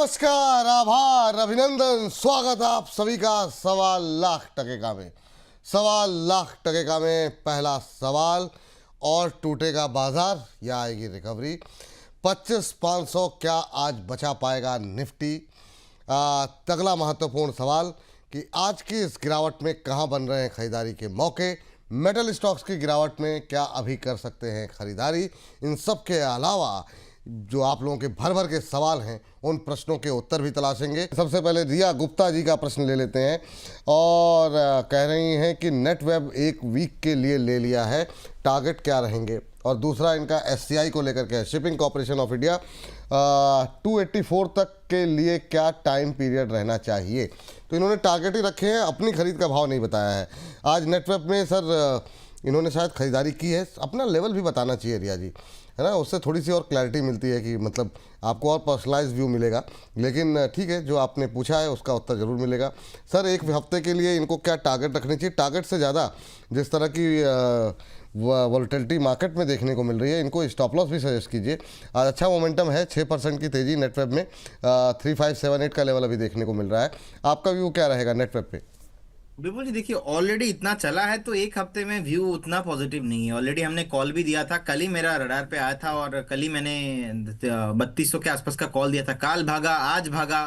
नमस्कार, आभार, अभिनंदन, स्वागत आप सभी का 1.25 लाख में। 1.25 लाख में पहला सवाल, और टूटेगा बाजार या आएगी रिकवरी? 25,500 क्या आज बचा पाएगा निफ्टी? अगला महत्वपूर्ण सवाल कि आज की इस गिरावट में कहां बन रहे हैं खरीदारी के मौके? मेटल स्टॉक्स की गिरावट में क्या अभी कर सकते हैं खरीदारी? इन सब के अलावा जो आप लोगों के भर भर के सवाल हैं, उन प्रश्नों के उत्तर भी तलाशेंगे। सबसे पहले रिया गुप्ता जी का प्रश्न ले लेते हैं, और कह रही हैं कि नेटवेब एक वीक के लिए ले लिया है, टारगेट क्या रहेंगे? और दूसरा इनका एससीआई को लेकर के है, शिपिंग कॉरपोरेशन ऑफ इंडिया, 284 तक के लिए क्या टाइम पीरियड रहना चाहिए? तो इन्होंने टारगेट ही रखे हैं, अपनी खरीद का भाव नहीं बताया है। आज नेटवेब में सर इन्होंने शायद खरीदारी की है, अपना लेवल भी बताना चाहिए रिया जी, है ना? उससे थोड़ी सी और क्लैरिटी मिलती है कि मतलब आपको और पर्सनलाइज व्यू मिलेगा। लेकिन ठीक है, जो आपने पूछा है उसका उत्तर ज़रूर मिलेगा। सर एक हफ्ते के लिए इनको क्या टारगेट रखनी चाहिए? टारगेट से ज़्यादा जिस तरह की वोलेटिलिटी मार्केट में देखने को मिल रही है, इनको स्टॉप लॉस भी सजेस्ट कीजिए। आज अच्छा मोमेंटम है, 6% की तेज़ी नेटवेब में, 3578 का लेवल अभी देखने को मिल रहा है। आपका व्यू क्या रहेगा नेटवेब पे? बिल्कुल जी, देखिए ऑलरेडी इतना चला है तो एक हफ्ते में व्यू उतना पॉजिटिव नहीं है। ऑलरेडी हमने कॉल भी दिया था, कल ही मेरा रडार पे आया था और कल ही मैंने 3200 के आसपास का कॉल दिया था। काल भागा, आज भागा,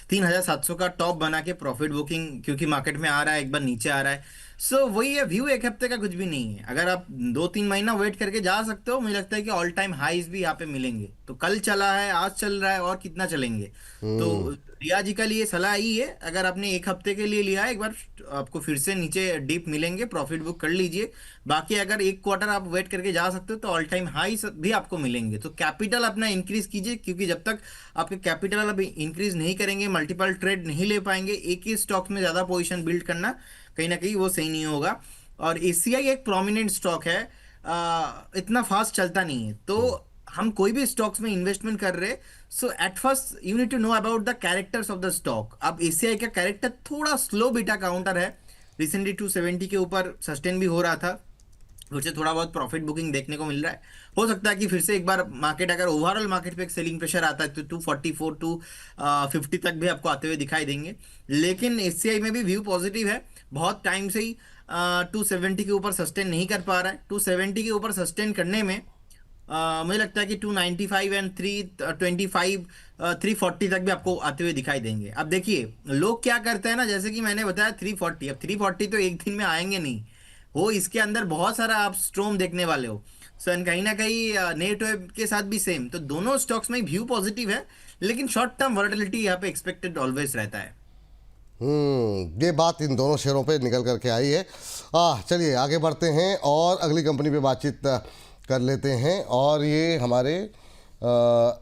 3700 का टॉप बना के प्रॉफिट बुकिंग, क्योंकि मार्केट में आ रहा है, एक बार नीचे आ रहा है। सो वही है, व्यू एक हफ्ते का कुछ भी नहीं है। अगर आप 2-3 महीना वेट करके जा सकते हो, मुझे लगता है कि ऑल टाइम हाईज भी यहाँ पे मिलेंगे। तो कल चला है, आज चल रहा है, और कितना चलेंगे। तो हम्म। रिया जी का लिए सलाह यही है, अगर आपने एक हफ्ते के लिए लिया है, एक बार आपको फिर से नीचे डीप मिलेंगे, प्रॉफिट बुक कर लीजिए। बाकी अगर एक क्वार्टर आप वेट करके जा सकते हो तो ऑल टाइम हाई भी आपको मिलेंगे। तो कैपिटल अपना इंक्रीज कीजिए, क्योंकि जब तक आपके कैपिटल अभी इंक्रीज नहीं करेंगे, मल्टीपल ट्रेड नहीं ले पाएंगे, एक ही स्टॉक में ज़्यादा पोजिशन बिल्ड करना कहीं ना कहीं वो सही नहीं होगा। और एसीआई एक प्रोमिनेंट स्टॉक है, इतना फास्ट चलता नहीं है। तो हम कोई भी स्टॉक्स में इन्वेस्टमेंट कर रहे, so at first you need to know about the characters of the stock. अब एसीआई का कैरेक्टर थोड़ा स्लो बीटा काउंटर है, रिसेंटली 270 के ऊपर सस्टेन भी हो रहा था, फिर से थोड़ा बहुत प्रॉफिट बुकिंग देखने को मिल रहा है। हो सकता है कि फिर से एक बार मार्केट, अगर ओवरऑल मार्केट पे एक सेलिंग प्रेशर आता है तो 244 टू 50 तक भी आपको आते हुए दिखाई देंगे। लेकिन एससीआई में भी व्यू पॉजिटिव है, बहुत टाइम से ही 270 के ऊपर सस्टेन नहीं कर पा रहा है। 270 के ऊपर सस्टेन करने में मुझे लगता है कि 295 एंड 325 340 तक भी आपको आते हुए दिखाई देंगे। अब देखिए लोग क्या करते हैं ना, जैसे कि मैंने बताया 340, अब 340 तो एक दिन में आएंगे नहीं, वो इसके अंदर बहुत सारा आप स्ट्रोम देखने वाले हो। सो एंड कहीं ना कहीं नेट वेब के साथ भी सेम, तो दोनों स्टॉक्स में व्यू पॉजिटिव है, लेकिन शॉर्ट टर्म वोलेटिलिटी यहाँ पे एक्सपेक्टेड ऑलवेज रहता है। ये बात इन दोनों शेयरों पे निकल करके आई है। चलिए आगे बढ़ते हैं और अगली कंपनी पे बातचीत कर लेते हैं। और ये हमारे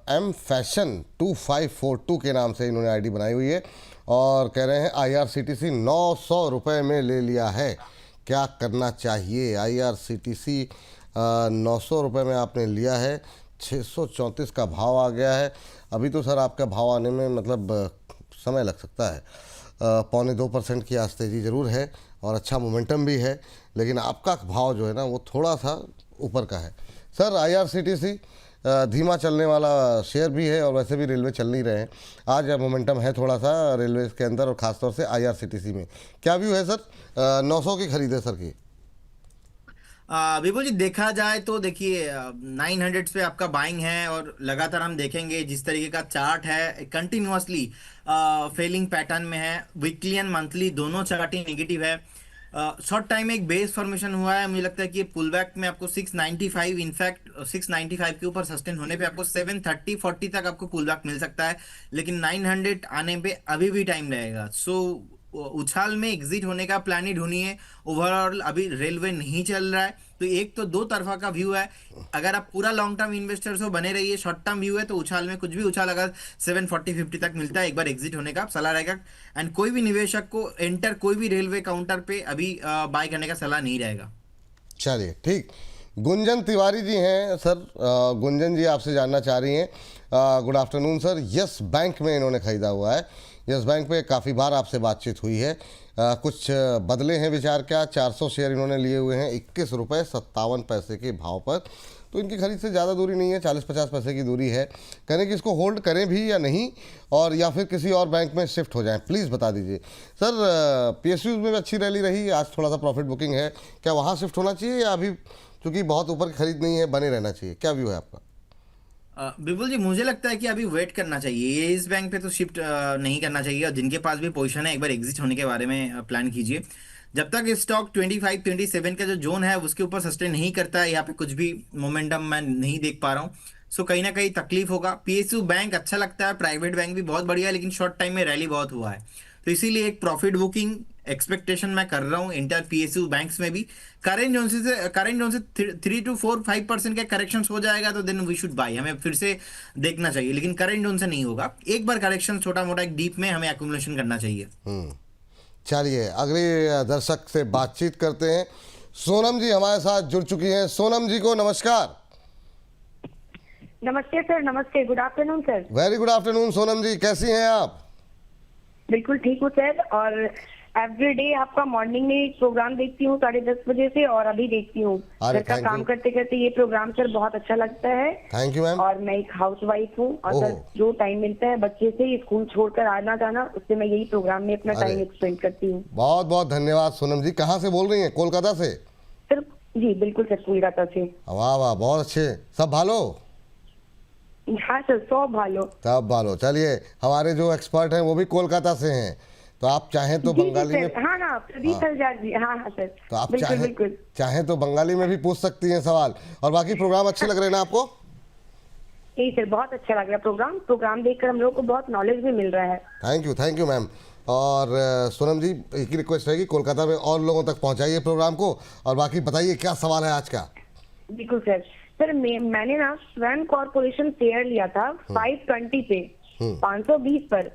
एम फैशन 2542 के नाम से इन्होंने आईडी बनाई हुई है, और कह रहे हैं आईआरसीटीसी 900 रुपये में ले लिया है, क्या करना चाहिए? आईआरसीटीसी 900 रुपये में आपने लिया है, 634 का भाव आ गया है। अभी तो सर आपका भाव आने में मतलब समय लग सकता है। 0.25% की आज तेज़ी ज़रूर है और अच्छा मोमेंटम भी है, लेकिन आपका भाव जो है ना वो थोड़ा सा ऊपर का है। सर आईआरसीटीसी धीमा चलने वाला शेयर भी है, और वैसे भी रेलवे चल नहीं रहे हैं। आज मोमेंटम है थोड़ा सा रेलवे के अंदर, और ख़ासतौर से आईआरसीटीसी में। क्या व्यू है सर? 900 की खरीद है सर की? विपुल जी, देखा जाए तो देखिए 900 पे आपका बाइंग है, और लगातार हम देखेंगे जिस तरीके का चार्ट है कंटिन्यूअसली फेलिंग पैटर्न में है। वीकली एंड मंथली दोनों चार्ट ही नेगेटिव है। शॉर्ट टाइम में एक बेस फॉर्मेशन हुआ है, मुझे लगता है कि पुल बैक में आपको 695, इनफैक्ट 695 के ऊपर सस्टेन होने पे आपको 730-40 तक आपको पुल बैक मिल सकता है। लेकिन 900 आने पे अभी भी टाइम लगेगा। सो उछाल में एग्जिट होने का प्लान ही ढूंढिए। ओवरऑल अभी रेलवे नहीं चल रहा है, तो एक तो दो तरफा का व्यू है। अगर आप पूरा लॉन्ग टर्म इन्वेस्टर्स हो बने रहिए, शॉर्ट टर्म व्यू है तो उछाल में कुछ भी उछाल अगर 740-50 तक मिलता है, एक बार एग्जिट होने का सलाह रहेगा। एंड कोई भी निवेशक को एंटर कोई भी रेलवे काउंटर पे अभी बाय करने का सलाह नहीं रहेगा। चलिए ठीक। गुंजन तिवारी जी हैं सर, गुंजन जी आपसे जानना चाह रही हैं। Good afternoon sir. Yes bank में इन्होंने ख़रीदा हुआ है। यस बैंक पे काफ़ी बार आपसे बातचीत हुई है। कुछ बदले हैं विचार क्या। 400 शेयर इन्होंने लिए हुए हैं 21 रुपये 57 पैसे के भाव पर। तो इनकी खरीद से ज़्यादा दूरी नहीं है, 40-50 पैसे की दूरी है। करें कि इसको होल्ड करें भी या नहीं, और या फिर किसी और बैंक में शिफ्ट हो जाएं, प्लीज़ बता दीजिए सर। PSUs में भी अच्छी रैली रही, आज थोड़ा सा प्रॉफिट बुकिंग है, क्या वहाँ शिफ्ट होना चाहिए या अभी क्योंकि बहुत ऊपर की खरीद नहीं है बने रहना चाहिए, क्या व्यू है आपका? बिल्कुल जी, मुझे लगता है कि अभी वेट करना चाहिए। ये इस बैंक पे तो शिफ्ट नहीं करना चाहिए, और जिनके पास भी पोजीशन है एक बार एग्जिट होने के बारे में प्लान कीजिए। जब तक स्टॉक 25-27 का जो जोन है उसके ऊपर सस्टेन नहीं करता है, यहाँ पे कुछ भी मोमेंटम मैं नहीं देख पा रहा हूँ। सो कहीं ना कहीं तकलीफ होगा। PSU बैंक अच्छा लगता है, प्राइवेट बैंक भी बहुत बढ़िया है, लेकिन शॉर्ट टाइम में रैली बहुत हुआ है, तो इसीलिए एक प्रॉफिट बुकिंग एक्सपेक्टेशन मैं कर रहा हूँ इंटर PSU बैंक्स में भी। करेंट जोन से 3 to 4-5% के करेक्शन हो जाएगा तो देन वी शुड बाई, हमें फिर से देखना चाहिए, लेकिन करेंट जोन से नहीं होगा। एक बार करेक्शन छोटा मोटा एक डीप में हमें एक्यूमुलेशन करना चाहिए। चलिए अगले दर्शक से बातचीत करते हैं। सोनम जी हमारे साथ जुड़ चुकी हैं। सोनम जी को नमस्कार। नमस्ते सर, नमस्ते, good afternoon sir. Very good afternoon Sonam ji, कैसी हैं आप? बिल्कुल ठीक हूँ सर, और एवरीडे आपका मॉर्निंग में प्रोग्राम देखती हूँ 10:30 बजे से, और अभी देखती हूँ। अरे घर का thank काम you। करते करते ये प्रोग्राम सर बहुत अच्छा लगता है। Thank you ma'am. और मैं एक हाउस वाइफ हूँ, और सर ओह। जो टाइम मिलता है बच्चे से स्कूल छोड़कर आना जाना, उससे मैं यही प्रोग्राम में अपना अरे। टाइम स्पेंड करती हूँ। बहुत बहुत धन्यवाद सोनम जी। कहाँ से बोल रही हैं? कोलकाता से? सर जी बिल्कुल सर, कोलकाता से। वाह वाह, बहुत अच्छे। सब भालो? हाँ सर, 100 भालो। सब भालो। चलिए हमारे जो एक्सपर्ट हैं वो भी कोलकाता से हैं, तो आप चाहें तो जी बंगाली सर, में, हाँ हाँ, प्रदीप सरजार जी, हाँ हाँ सर, तो आप बिल्कुल चाहें बिल्कुल। चाहें तो बंगाली में भी पूछ सकती हैं सवाल। और बाकी प्रोग्राम अच्छे लग रहे हैं ना आपको? यही सर, बहुत अच्छा लग रहा है प्रोग्राम देखकर, हम लोग को बहुत नॉलेज भी मिल रहा है। Thank you ma'am. और सोनम जी एक ही रिक्वेस्ट रहेगी, कोलकाता में और लोगों तक पहुंचाइए प्रोग्राम को। और बाकी बताइए क्या सवाल है आज का? बिल्कुल सर। सर मैंने ना स्वर्ण कॉर्पोरेशन शेयर लिया था 520 पे, 520 पर।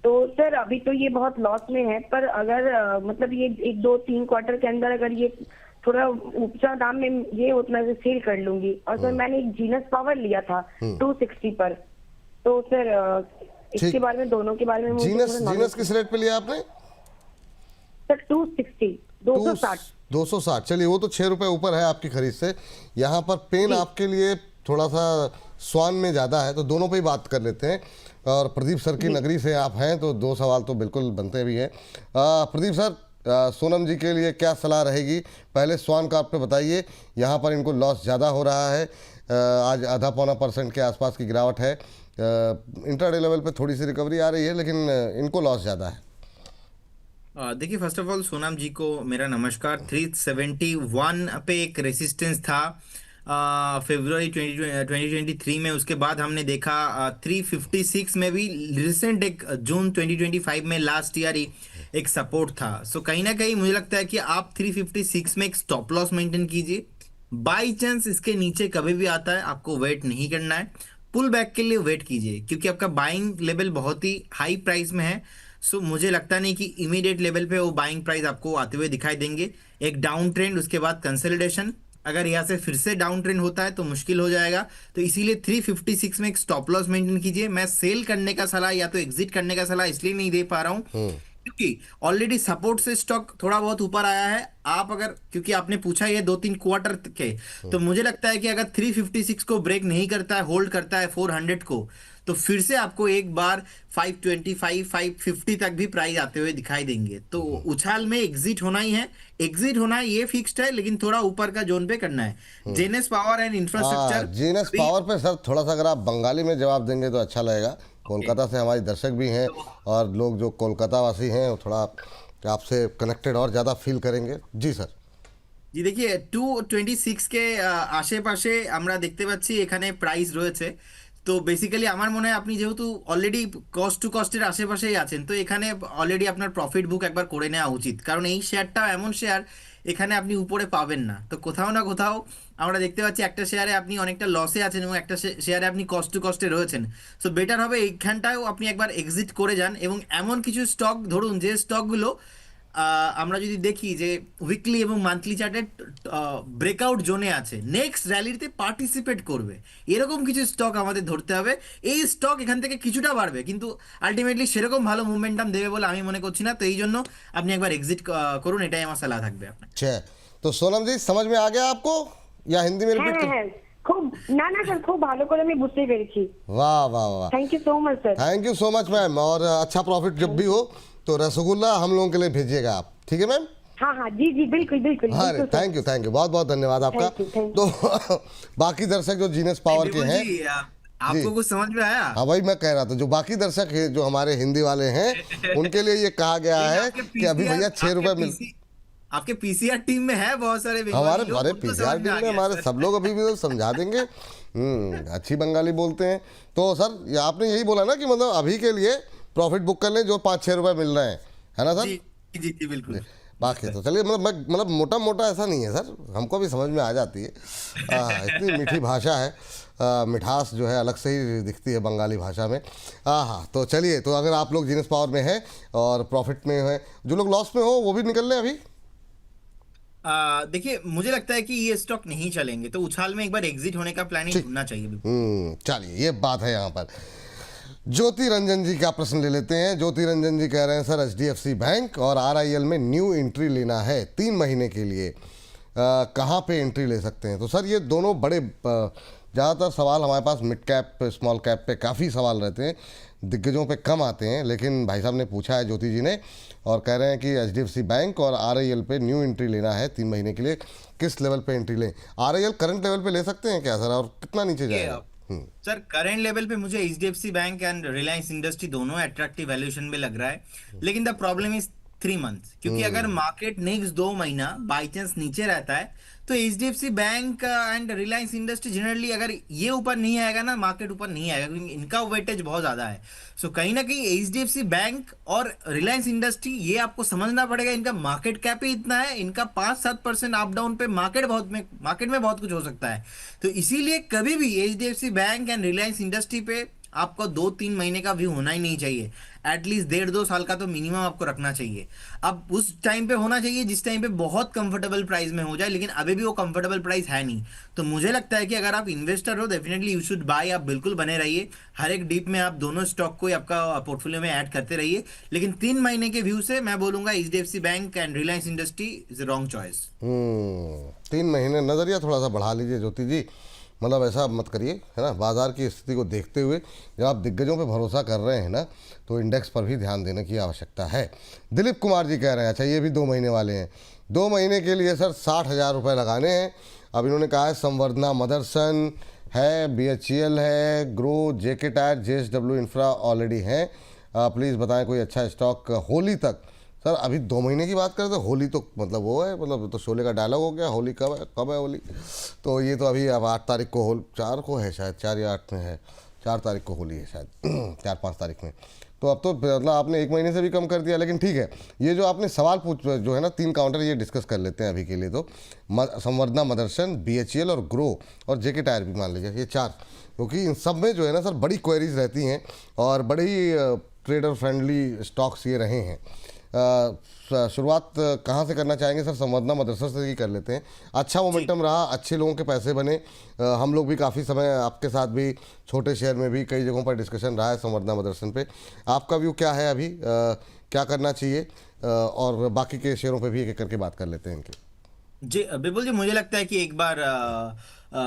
तो सर अभी तो ये बहुत लॉस में है, पर अगर मतलब ये 1-2-3 क्वार्टर के अंदर अगर ये थोड़ा ऊंचा दाम में ये उतना से सेल कर लूंगी। और सर मैंने एक जीनस पावर लिया था 260 पर। तो सर इसके ठीक। बारे में, दोनों के बारे में मुझे थोड़ा जीनस knowledge- किस रेट पे लिया आपने? सर 260, 260। 260। चलिए वो तो 6 रुपये ऊपर है आपकी खरीद से। यहाँ पर पेन आपके लिए थोड़ा सा स्वान में ज़्यादा है, तो दोनों पे ही बात कर लेते हैं। और प्रदीप सर की नगरी से आप हैं तो दो सवाल तो बिल्कुल बनते भी हैं। प्रदीप सर, सोनम जी के लिए क्या सलाह रहेगी? पहले स्वान का आप पे बताइए। यहाँ पर इनको लॉस ज़्यादा हो रहा है, आज आधा पौना % के आसपास की गिरावट है। इंट्राडे लेवल पे थोड़ी सी रिकवरी आ रही है, लेकिन इनको लॉस ज़्यादा है। देखिए, फर्स्ट ऑफ ऑल सोनम जी को मेरा नमस्कार। 371 पे एक रेसिस्टेंस था फरवरी 2023 में, उसके बाद हमने देखा 356 में भी रिसेंट एक जून 2025 में लास्ट ईयर ही एक सपोर्ट था। सो कहीं ना कहीं मुझे लगता है कि आप 356 में एक स्टॉप लॉस मेंटेन कीजिए। बाई चांस इसके नीचे कभी भी आता है, आपको वेट नहीं करना है, पुल बैक के लिए वेट कीजिए, क्योंकि आपका बाइंग लेवल बहुत ही हाई प्राइस में है। सो मुझे लगता नहीं कि इमीडिएट लेवल पे वो बाइंग प्राइस आपको आते हुए दिखाई देंगे। एक डाउन ट्रेंड, उसके बाद कंसोलिडेशन, अगर यहाँ से फिर से डाउन ट्रेंड होता है तो मुश्किल हो जाएगा। तो इसीलिए 356 में एक स्टॉप लॉस मेंटेन कीजिए। मैं सेल करने का सलाह या तो एग्जिट करने का सलाह इसलिए नहीं दे पा रहा हूँ क्योंकि ऑलरेडी सपोर्ट से स्टॉक थोड़ा बहुत ऊपर आया है। आप अगर, क्योंकि आपने पूछा ये 2-3 क्वार्टर के, तो मुझे लगता है कि अगर 356 को ब्रेक नहीं करता है, होल्ड करता है 400 को, तो फिर से आपको एक बार 525 550 तक भी प्राइस आते हुए दिखाई देंगे। तो उछाल में एग्जिट होना ही है, एग्जिट होना है ये फिक्स्ड है, लेकिन थोड़ा ऊपर का जोन पे करना है। Jannes power and infrastructure. Genus power पे सर थोड़ा सा अगर आप बंगाली में जवाब देंगे तो अच्छा लगेगा। कोलकाता से हमारी दर्शक भी हैं, और लोग जो कोलकाता वासी हैं वो थोड़ा आपसे कनेक्टेड और ज़्यादा फील करेंगे। जी सर। জি देखिए 226 কে আশেপাশে আমরা দেখতে পাচ্ছি এখানে প্রাইস রয়েছে। তো বেসিক্যালি আমার মনে হয় আপনি যেহেতু অলরেডি কস্ট টু কস্টের আশেপাশেই আছেন, তো এখানে অলরেডি আপনার প্রফিট বুক একবার করে নেওয়া উচিত, কারণ এই শেয়ারটা এমন শেয়ার এখানে আপনি উপরে পাবেন না। তো কোথাও না কোথাও আমরা দেখতে পাচ্ছি একটা শেয়ারে আপনি অনেকটা লসে আছেন এবং একটা শেয়ারে আপনি কস্ট টু কস্টে রয়েছেন। সো বেটার হবে এইখানটাও আপনি একবার এক্সিট করে যান, এবং এমন কিছু স্টক ধরুন যে স্টকগুলো আমরা যদি দেখি যে উইকলি এবং মান্থলি চার্টে ব্রেকআউট জোনে আছে, নেক্সট র্যালিতে পার্টিসিপেট করবে, এরকম কিছু স্টক আমাদের ধরতে হবে। এই স্টক এখান থেকে কিছুটা বাড়বে, কিন্তু আলটিমেটলি সেরকম ভালো মুভমেন্টাম দেবে বলে আমি মনে করছি না। তো এই জন্য আপনি একবার এক্সিট করুন, এটাই আমার সালাহ থাকবে আপনার। अच्छा, तो सोनम जी समझ में आ गया आपको या हिंदी में হ্যাঁ रिपीट कर? হ্যাঁ খুব না না স্যার, খুব ভালো করে আমি বুঝতে পেরেছি। वाह वाह वाह, thank you so much sir. Thank you so much ma'am. और अच्छा प्रॉफिट जब भी हो तो रसगुल्ला हम लोगों के लिए भेजिएगा आप, ठीक है मैम? हाँ हाँ जी जी बिल्कुल बिल्कुल हाँ, बिल्कुल सर। थैंक यू, बहुत बहुत धन्यवाद आपका। Thank you, thank you. तो बाकी दर्शक जो जीनस पावर के विपुल हैं, जी, आपको कुछ समझ में आया? हाँ वही मैं कह रहा था, जो बाकी दर्शक है जो हमारे हिंदी वाले हैं उनके लिए ये कहा गया है आपके कि अभी भैया PCR 6 रुपए मिल, आपके पीसीआर टीम में है बहुत सारे बंगाली हमारे लोग, हमारे उनको पीसीआर समझ में टीम आ में गया, हमारे सर। सब लोग अभी भी तो समझा देंगे। अच्छी बंगाली बोलते हैं। तो सर ये आपने यही बोला ना कि मतलब अभी के लिए प्रॉफिट बुक कर लें जो 5-6 रुपए मिल रहे हैं, है ना सर? जी जी जी बिल्कुल। बाकी तो चलिए, मतलब मोटा मोटा ऐसा नहीं है सर, हमको भी समझ में आ जाती है। इतनी मीठी भाषा है, मिठास जो है अलग से ही दिखती है बंगाली भाषा में। हाँ, तो चलिए, तो अगर आप लोग जीनस पावर में हैं और प्रॉफिट में हैं, जो लोग लॉस में हो वो भी निकल लें अभी। देखिए मुझे लगता है कि ये स्टॉक नहीं चलेंगे, तो उछाल में एक बार एग्जिट होने का प्लानिंग ढूंढना चाहिए। चलिए, ये बात है यहाँ पर। ज्योति रंजन जी का प्रश्न ले लेते हैं। ज्योति रंजन जी कह रहे हैं सर HDFC बैंक और RIL में न्यू एंट्री लेना है 3 महीने के लिए, कहाँ पे एंट्री ले सकते हैं? तो सर ये दोनों बड़े ज़्यादातर सवाल हमारे पास मिड कैप स्मॉल कैप पे काफ़ी सवाल रहते हैं, दिग्गजों पे कम आते हैं, लेकिन भाई साहब ने पूछा है ज्योति जी ने, और कह रहे हैं कि HDFC बैंक और RIL पे न्यू एंट्री लेना है 3 महीने के लिए, किस लेवल पे एंट्री लें? RIL करंट लेवल पे ले सकते हैं क्या सर, और कितना नीचे जाएगा? सर करंट लेवल पे मुझे HDFC bank and Reliance industry दोनों अट्रैक्टिव वैल्यूएशन में लग रहा है, लेकिन द प्रॉब्लम इज 3 मंथ्स, क्योंकि अगर मार्केट नेक्स्ट 2 महीना बाई चांस नीचे रहता है तो HDFC bank and Reliance industry generally अगर ये ऊपर नहीं आएगा ना, मार्केट ऊपर नहीं आएगा, क्योंकि इनका वेटेज बहुत ज्यादा है। सो कहीं ना कहीं HDFC बैंक और रिलायंस इंडस्ट्री, ये आपको समझना पड़ेगा, इनका मार्केट कैप ही इतना है, इनका 5-7% अप डाउन पे मार्केट में बहुत कुछ हो सकता है। तो इसीलिए कभी भी HDFC bank and Reliance industry पे आपको 2-3 महीने का व्यू होना ही नहीं चाहिए, एटलीस्ट 1.5-2 साल का तो मिनिमम आपको रखना चाहिए। अब उस टाइम पे होना चाहिए जिस टाइम पे बहुत कंफर्टेबल प्राइस में हो जाए, लेकिन अभी भी वो कंफर्टेबल प्राइस है नहीं। तो मुझे लगता है कि अगर आप इन्वेस्टर हो, डेफिनेटली यू शुड बाय, आप बिल्कुल बने रहिए, हर एक डीप में आप दोनों स्टॉक को आपका पोर्टफोलियो में ऐड करते रहिए, लेकिन 3 महीने के व्यू से मैं बोलूंगा HDFC bank and Reliance industry is wrong choice. 3 महीने नज़रिया थोड़ा सा बढ़ा लीजिए ज्योति जी, मतलब ऐसा मत करिए, है ना, बाजार की स्थिति को देखते हुए जब आप दिग्गजों पे भरोसा कर रहे हैं ना, तो इंडेक्स पर भी ध्यान देने की आवश्यकता है। दिलीप कुमार जी कह रहे हैं अच्छा ये भी 2 महीने वाले हैं, 2 महीने के लिए सर 60,000 रुपये लगाने हैं। अब इन्होंने कहा है संवर्धना मदरसन है, BHEL है, grow, JK tyre, JSW infra already हैं। प्लीज़ बताएं कोई अच्छा स्टॉक होली तक। सर अभी 2 महीने की बात करें तो होली तो मतलब वो है, मतलब तो शोले का डायलॉग हो गया, होली कब है होली? तो ये तो अभी अब 8 तारीख को 4 को है शायद, 4 या 8 में है, 4 तारीख को होली है शायद 4-5 तारीख में। तो अब तो मतलब आपने 1 महीने से भी कम कर दिया, लेकिन ठीक है, ये जो आपने सवाल जो है ना 3 काउंटर, ये डिस्कस कर लेते हैं अभी के लिए। तो संवर्धना मदरसन, BHEL और ग्रो और JK टायर भी मान लीजिए, ये 4, क्योंकि इन सब में जो है ना सर बड़ी क्वेरीज रहती हैं और बड़ी ट्रेडर फ्रेंडली स्टॉक्स ये रहे हैं। शुरुआत कहाँ से करना चाहेंगे सर? संवर्धना मदरसा से ही कर लेते हैं, अच्छा मोमेंटम रहा, अच्छे लोगों के पैसे बने। हम लोग भी काफ़ी समय आपके साथ भी छोटे शेयर में भी कई जगहों पर डिस्कशन रहा है संवर्धना मदरसन पे। आपका व्यू क्या है अभी, क्या करना चाहिए? और बाकी के शेयरों पे भी एक एक करके बात कर लेते हैं इनके। जी बिल्कुल जी, मुझे लगता है कि एक बार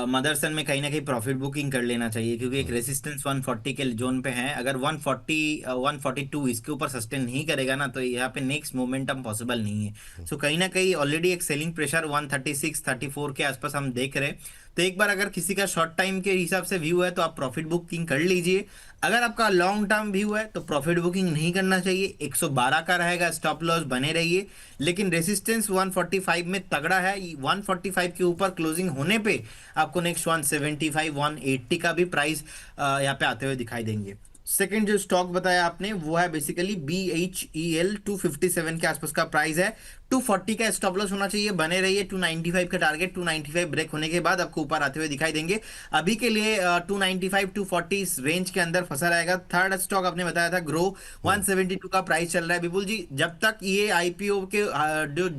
मदरसन में कहीं ना कहीं प्रॉफिट बुकिंग कर लेना चाहिए, क्योंकि एक रेसिस्टेंस 140 के जोन पे है। अगर 142 इसके ऊपर सस्टेन नहीं करेगा ना, तो यहाँ पे नेक्स्ट मोमेंटम पॉसिबल नहीं है। सो कहीं ना कहीं ऑलरेडी एक सेलिंग प्रेशर 136-34 के आसपास हम देख रहे हैं। तो एक बार अगर किसी का शॉर्ट टाइम के हिसाब से व्यू है तो आप प्रॉफिट बुकिंग कर लीजिए। अगर आपका लॉन्ग टर्म व्यू है तो प्रॉफिट बुकिंग नहीं करना चाहिए, 112 का रहेगा, स्टॉप लॉस बने रहिए, लेकिन रेसिस्टेंस 145 में तगड़ा है। 145 के ऊपर क्लोजिंग होने पे आपको नेक्स्ट 175-180 का भी प्राइस यहाँ पे आते हुए दिखाई देंगे। सेकंड जो स्टॉक बताया आपने वो है बेसिकली BHEL 257 के आसपास का प्राइस है। 240 का स्टॉप लॉस होना चाहिए, बने रहिए। 295 का टारगेट, 295 ब्रेक होने के बाद आपको ऊपर आते हुए दिखाई देंगे। अभी के लिए 295 240 इस रेंज के अंदर फंसा रहेगा। थर्ड स्टॉक आपने बताया था ग्रो, 172 का प्राइस चल रहा है विपुल जी। जब तक ये IPO के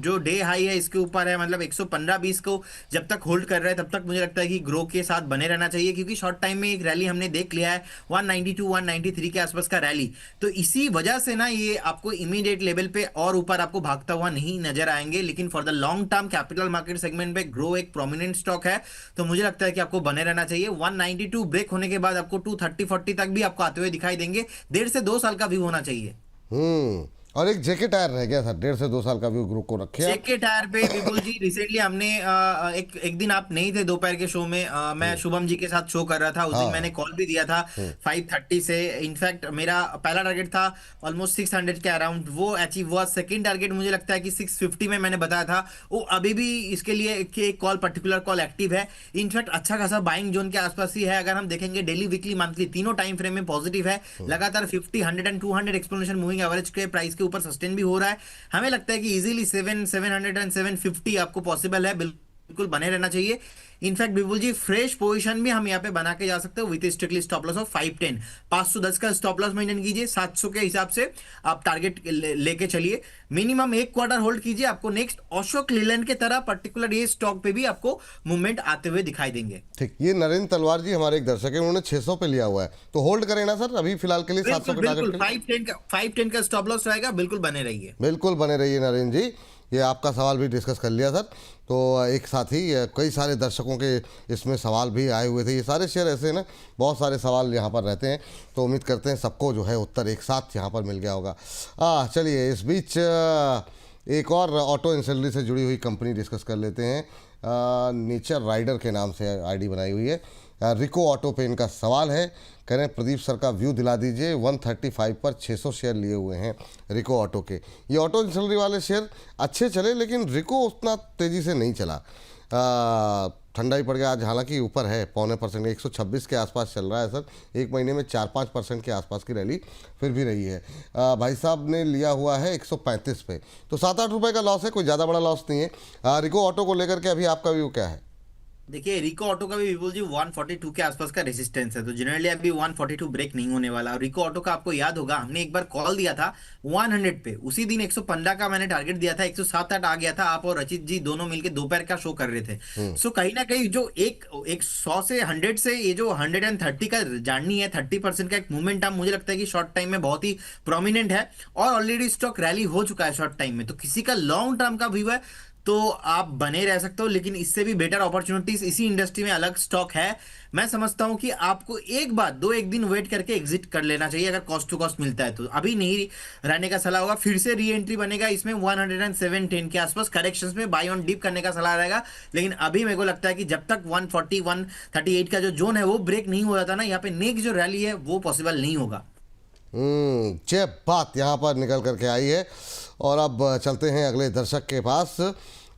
जो डे हाई है इसके ऊपर है, मतलब 115-20 को जब तक होल्ड कर रहा है तब तक मुझे लगता है कि ग्रो के साथ बने रहना चाहिए, क्योंकि शॉर्ट टाइम में एक रैली हमने देख लिया है 192 193 के आसपास का रैली। तो इसी वजह से ना ये आपको इमीडिएट लेवल पे और ऊपर आपको भागता हुआ नहीं नजर आएंगे, लेकिन for the long term capital market segment में ग्रो एक प्रोमिनेंट स्टॉक है। तो मुझे लगता है कि आपको बने रहना चाहिए। 192 ब्रेक होने के बाद आपको 230-40 तक भी आपको आते हुए दिखाई देंगे। 1.5 से 2 साल का व्यू होना चाहिए। और एक जेके टायर रह गया सर, 1.5 से 2 साल का व्यू ग्रुप को रखे आप। जेके टायर पे विपुल जी रिसेंटली हमने एक दिन आप नहीं थे दोपहर के शो में, मैं शुभम जी के साथ शो कर रहा था उस दिन, हाँ। मैंने कॉल भी दिया था 530 से। इनफैक्ट मेरा पहला टारगेट था ऑलमोस्ट 600 के अराउंड, वो अचीव हुआ। सेकंड टारगेट मुझे लगता है कि 650 में मैंने बताया था, वो अभी भी इसके लिए एक कॉल पर्टिकुलर कॉल एक्टिव है। इनफैक्ट अच्छा खासा बाइंग जोन के आसपास ही है। अगर हम देखेंगे डेली, वीकली, मंथली तीनों टाइम फ्रेम में पॉजिटिव है। लगातार 50 100 एंड 200 एक्सपोनेंशियल मूविंग एवरेज के प्राइस के ऊपर सस्टेन भी हो रहा है। हमें लगता है कि इजीली 700 एंड 750 आपको पॉसिबल है, बिल्कुल बने रहना चाहिए। इनफैक्ट बिल्कुल जी फ्रेश पोजीशन भी हम यहाँ पे बना के जा सकते हो with strictly stop loss of 510। 510 का स्टॉप लॉस मेंटेन कीजिए, 700 के हिसाब से आप टारगेट लेके चलिए। मिनिमम 1 क्वार्टर होल्ड कीजिए, आपको नेक्स्ट अशोक लीलैंड के तरह पर्टिकुलर ये स्टॉक पे भी आपको मूवमेंट आते हुए दिखाई देंगे। ठीक, ये नरेंद्र तलवार जी हमारे एक दर्शक है, उन्होंने 600 पे लिया हुआ है, तो होल्ड करें ना सर अभी फिलहाल के लिए 700 बिल्कुल का टारगेट बिल्कुल, के लिए? 510 का स्टॉप लॉस रहेगा, बिल्कुल बने रहिए। बिल्कुल बने रहिए नरेंद्र जी। ये आपका सवाल भी डिस्कस कर लिया सर। तो एक साथ ही कई सारे दर्शकों के इसमें सवाल भी आए हुए थे। ये सारे शेयर ऐसे ना, बहुत सारे सवाल यहाँ पर रहते हैं, तो उम्मीद करते हैं सबको जो है उत्तर एक साथ यहाँ पर मिल गया होगा। चलिए इस बीच एक और ऑटो इंडस्ट्री से जुड़ी हुई कंपनी डिस्कस कर लेते हैं। नेचर राइडर के नाम से आईडी बनाई हुई है। रिको ऑटो पे इनका सवाल है, कह रहे हैं प्रदीप सर का व्यू दिला दीजिए। 135 पर 600 शेयर लिए हुए हैं रिको ऑटो के। ये ऑटो इंडस्ट्री वाले शेयर अच्छे चले, लेकिन रिको उतना तेज़ी से नहीं चला। ठंडा ही पड़ गया आज, हालांकि ऊपर है 0.25%, 126 के आसपास चल रहा है सर। एक महीने में 4-5% के आसपास की रैली फिर भी रही है। भाई साहब ने लिया हुआ है 135 पे, तो 7-8 रुपये का लॉस है, कोई ज़्यादा बड़ा लॉस नहीं है। रिको ऑटो को लेकर के अभी आपका व्यू क्या है? देखिए रिको ऑटो का भी विपुल जी 142 के आसपास का रेजिस्टेंस है, तो जनरली अभी 142 ब्रेक नहीं होने वाला। और रिको ऑटो का आपको याद होगा हमने एक बार कॉल दिया था 100 पे, उसी दिन 115 का मैंने टारगेट दिया था, 107-8 आ गया था। आप और रचित जी दोनों मिलकर दोपहर का शो कर रहे थे। सो कहीं ना कहीं जो एक 100 से 100 से ये जो 130 का जर्नी है, 30% का एक मूवमेंट आप मुझे लगता है कि शॉर्ट टाइम में बहुत ही प्रोमिनेंट है, और ऑलरेडी स्टॉक रैली हो चुका है शॉर्ट टाइम में। तो किसी का लॉन्ग टर्म का व्यू है तो आप बने रह सकते हो, लेकिन इससे भी बेटर अपॉर्चुनिटीज इसी इंडस्ट्री में अलग स्टॉक है। मैं समझता हूं कि आपको एक दिन वेट करके एग्जिट कर लेना चाहिए, अगर कॉस्ट टू कॉस्ट मिलता है तो। अभी नहीं रहने का सलाह होगा, फिर से री एंट्री बनेगा इसमें 107-10 के आसपास करेक्शंस में बाय ऑन डिप करने का सलाह रहेगा। लेकिन अभी मेरे को लगता है कि जब तक 140-138 का जो जोन है वो ब्रेक नहीं हो रहा था ना, यहाँ पे नेक्स्ट जो रैली है वो पॉसिबल नहीं होगा। बात यहाँ पर निकल करके आई है। और अब चलते हैं अगले दर्शक के पास।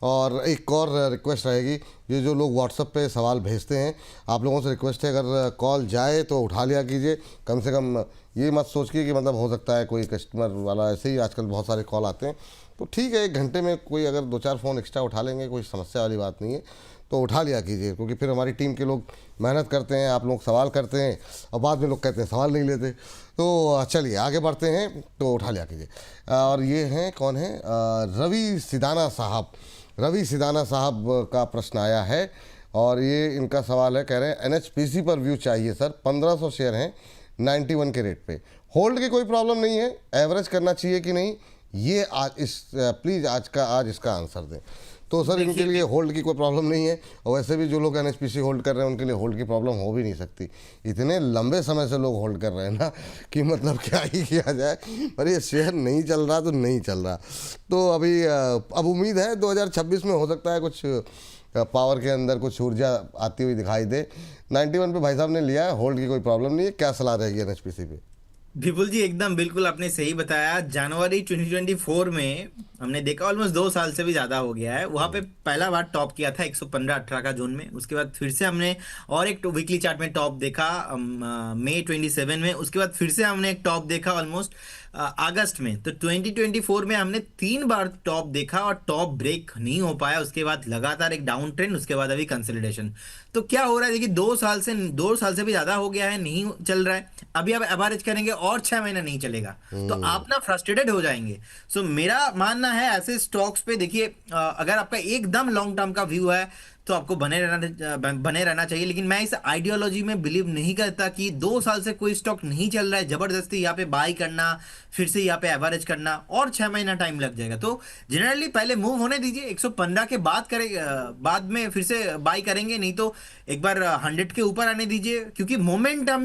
और एक और रिक्वेस्ट रहेगी, ये जो लोग व्हाट्सएप पे सवाल भेजते हैं, आप लोगों से रिक्वेस्ट है अगर कॉल जाए तो उठा लिया कीजिए। कम से कम ये मत सोचिए कि मतलब हो सकता है कोई कस्टमर वाला, ऐसे ही आजकल बहुत सारे कॉल आते हैं, तो ठीक है 1 घंटे में कोई अगर 2-4 फ़ोन एक्स्ट्रा उठा लेंगे, कोई समस्या वाली बात नहीं है, तो उठा लिया कीजिए। क्योंकि फिर हमारी टीम के लोग मेहनत करते हैं, आप लोग सवाल करते हैं और बाद में लोग कहते हैं सवाल नहीं लेते। तो चलिए आगे बढ़ते हैं, तो उठा लिया कीजिए। और ये हैं, कौन है? रवि सिदाना साहब। रवि सिदाना साहब का प्रश्न आया है और ये इनका सवाल है, कह रहे हैं NHPC पर व्यू चाहिए सर। 1500 शेयर हैं 91 के रेट पे, होल्ड की कोई प्रॉब्लम नहीं है, एवरेज करना चाहिए कि नहीं, ये आज प्लीज़ आज इसका आंसर दें। तो सर इनके लिए होल्ड की कोई प्रॉब्लम नहीं है, और वैसे भी जो लोग NHPC होल्ड कर रहे हैं उनके लिए होल्ड की प्रॉब्लम हो भी नहीं सकती। इतने लंबे समय से लोग होल्ड कर रहे हैं ना कि मतलब क्या ही किया जाए, पर ये शेयर नहीं चल रहा तो नहीं चल रहा। तो अभी अब उम्मीद है 2026 में हो सकता है कुछ पावर के अंदर कुछ ऊर्जा आती हुई दिखाई दे। 91 पे भाई साहब ने लिया है, होल्ड की कोई प्रॉब्लम नहीं है। क्या सलाह रहेगी NHPC पे? विपुल जी एकदम बिल्कुल आपने सही बताया। जनवरी 2024 में हमने देखा ऑलमोस्ट 2 साल से भी ज्यादा हो गया है, वहां पे पहला बार टॉप किया था 115-18 का जोन में। उसके बाद फिर से हमने और एक वीकली चार्ट में टॉप देखा मई 27 में। उसके बाद फिर से हमने एक टॉप देखा ऑलमोस्ट अगस्त में। तो 2024 में हमने 3 बार टॉप देखा और टॉप ब्रेक नहीं हो पाया। उसके बाद लगातार एक डाउन ट्रेंड, उसके बाद अभी कंसोलिडेशन। तो क्या हो रहा है देखिए, 2 साल से भी ज्यादा हो गया है, नहीं चल रहा है। अभी आप एवरेज करेंगे और 6 महीना नहीं चलेगा तो आप ना फ्रस्ट्रेटेड हो जाएंगे। सो मेरा मानना है ऐसे स्टॉक्स पे देखिए, अगर आपका एकदम लॉन्ग टर्म का व्यू है तो आपको बने रहना चाहिए। लेकिन मैं इस आइडियोलॉजी में बिलीव नहीं करता कि 2 साल से कोई स्टॉक नहीं चल रहा है, जबरदस्ती यहाँ पे बाई करना, फिर से यहाँ पे एवरेज करना और 6 महीना टाइम लग जाएगा। तो जनरली पहले मूव होने दीजिए, 115 के बाद बाद में फिर से बाई करेंगे, नहीं तो एक बार 100 के ऊपर आने दीजिए। क्योंकि मोमेंटम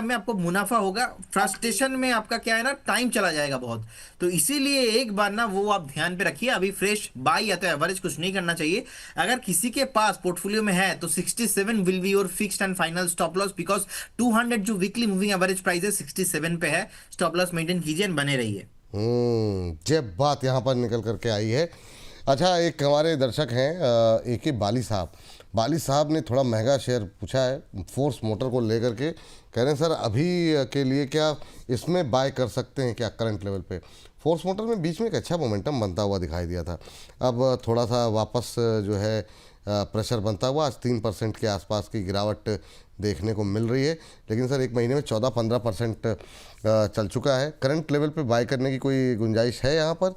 में आपको मुनाफा होगा, फ्रस्ट्रेशन में आपका क्या है ना, टाइम चला जाएगा बहुत। तो इसीलिए एक बार ना वो आप ध्यान पे रखिए, अभी फ्रेश बाई या तो एवरेज कुछ नहीं करना चाहिए। अगर किसी के पास पोर्टफोलियो में है तो 67 will be your fixed and final stop loss, because 200 जो वीकली मूविंग एवरेज प्राइस है 67 पे है। स्टॉप लॉस मेंटेन कीजिए एंड बने रहिए। ये बात यहाँ पर निकल करके आई है। अच्छा, एक हमारे दर्शक हैं ए के बाली साहब ने थोड़ा महंगा शेयर पूछा है फोर्स मोटर को लेकर के। कह रहे हैं सर अभी के लिए क्या इसमें बाय कर सकते हैं क्या करंट लेवल पे? फोर्स मोटर में बीच में एक अच्छा मोमेंटम बनता हुआ दिखाई दिया था, अब थोड़ा सा वापस जो है प्रेशर बनता हुआ, आज 3% के आसपास की गिरावट देखने को मिल रही है। लेकिन सर एक महीने में 14-15% चल चुका है। करंट लेवल पे बाय करने की कोई गुंजाइश है यहाँ पर?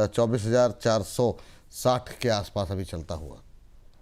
24,460 के आसपास अभी चलता हुआ।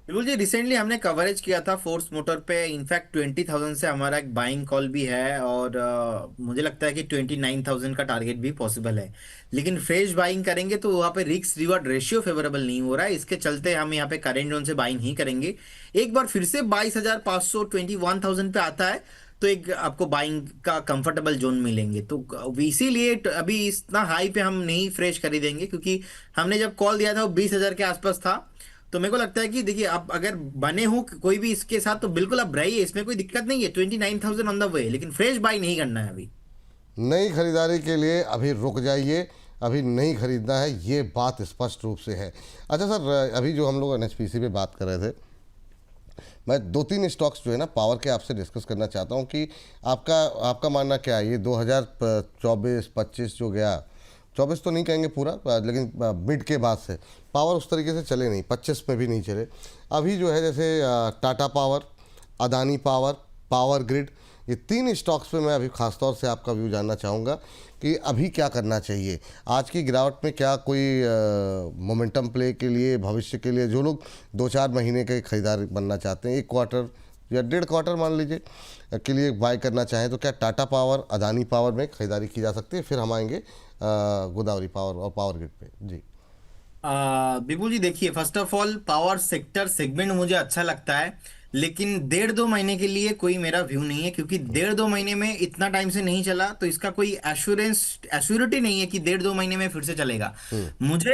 बिल्कुल जी, रिसेंटली हमने कवरेज किया था फोर्स मोटर पे। इनफैक्ट 20,000 से हमारा एक बाइंग कॉल भी है और मुझे लगता है कि 29,000 का टारगेट भी पॉसिबल है। लेकिन फ्रेश बाइंग करेंगे तो वहाँ पे रिस्क रिवॉर्ड रेशियो फेवरेबल नहीं हो रहा है, इसके चलते हम यहाँ पे करेंट जोन से बाइंग ही करेंगे। एक बार फिर से 22,500 21,000 पे आता है तो एक आपको बाइंग का कंफर्टेबल जोन मिलेंगे। तो इसीलिए अभी इतना हाई पे हम नहीं फ्रेश खरीदेंगे, क्योंकि हमने जब कॉल दिया था वो 20,000 के आसपास था। तो मेरे को लगता है कि देखिए, आप अगर बने हो कोई भी इसके साथ तो बिल्कुल आप रहिए, इसमें कोई दिक्कत नहीं है। 29,000 ऑन द वे, लेकिन फ्रेश बाई नहीं करना है अभी। नई खरीदारी के लिए अभी रुक जाइए, अभी नहीं खरीदना है, ये बात स्पष्ट रूप से है। अच्छा सर, अभी जो हम लोग एनएचपीसी पे बात कर रहे थे, मैं 2-3 स्टॉक्स जो है ना पावर के आपसे डिस्कस करना चाहता हूँ कि आपका मानना क्या है? ये 2024-25 जो गया, 24 तो नहीं कहेंगे पूरा, लेकिन मिड के बाद से पावर उस तरीके से चले नहीं, 25 में भी नहीं चले। अभी जो है जैसे Tata power, Adani power, power grid, ये 3 स्टॉक्स पे मैं अभी खासतौर से आपका व्यू जानना चाहूँगा कि अभी क्या करना चाहिए। आज की गिरावट में क्या कोई मोमेंटम प्ले के लिए, भविष्य के लिए, जो लोग 2-4 महीने के खरीदार बनना चाहते हैं, 1 क्वार्टर या 1.5 क्वार्टर मान लीजिए के लिए बाय करना चाहें, तो क्या टाटा पावर, अदानी पावर में खरीदारी की जा सकती है? फिर हम आएंगे गोदावरी पावर और पावर ग्रिड पे। जी विपुल जी देखिए, first of all power sector segment मुझे अच्छा लगता है, लेकिन 1.5-2 महीने के लिए कोई मेरा व्यू नहीं है। क्योंकि 1.5-2 महीने में इतना टाइम से नहीं चला तो इसका कोई एश्योरिटी नहीं है कि 1.5-2 महीने में फिर से चलेगा। मुझे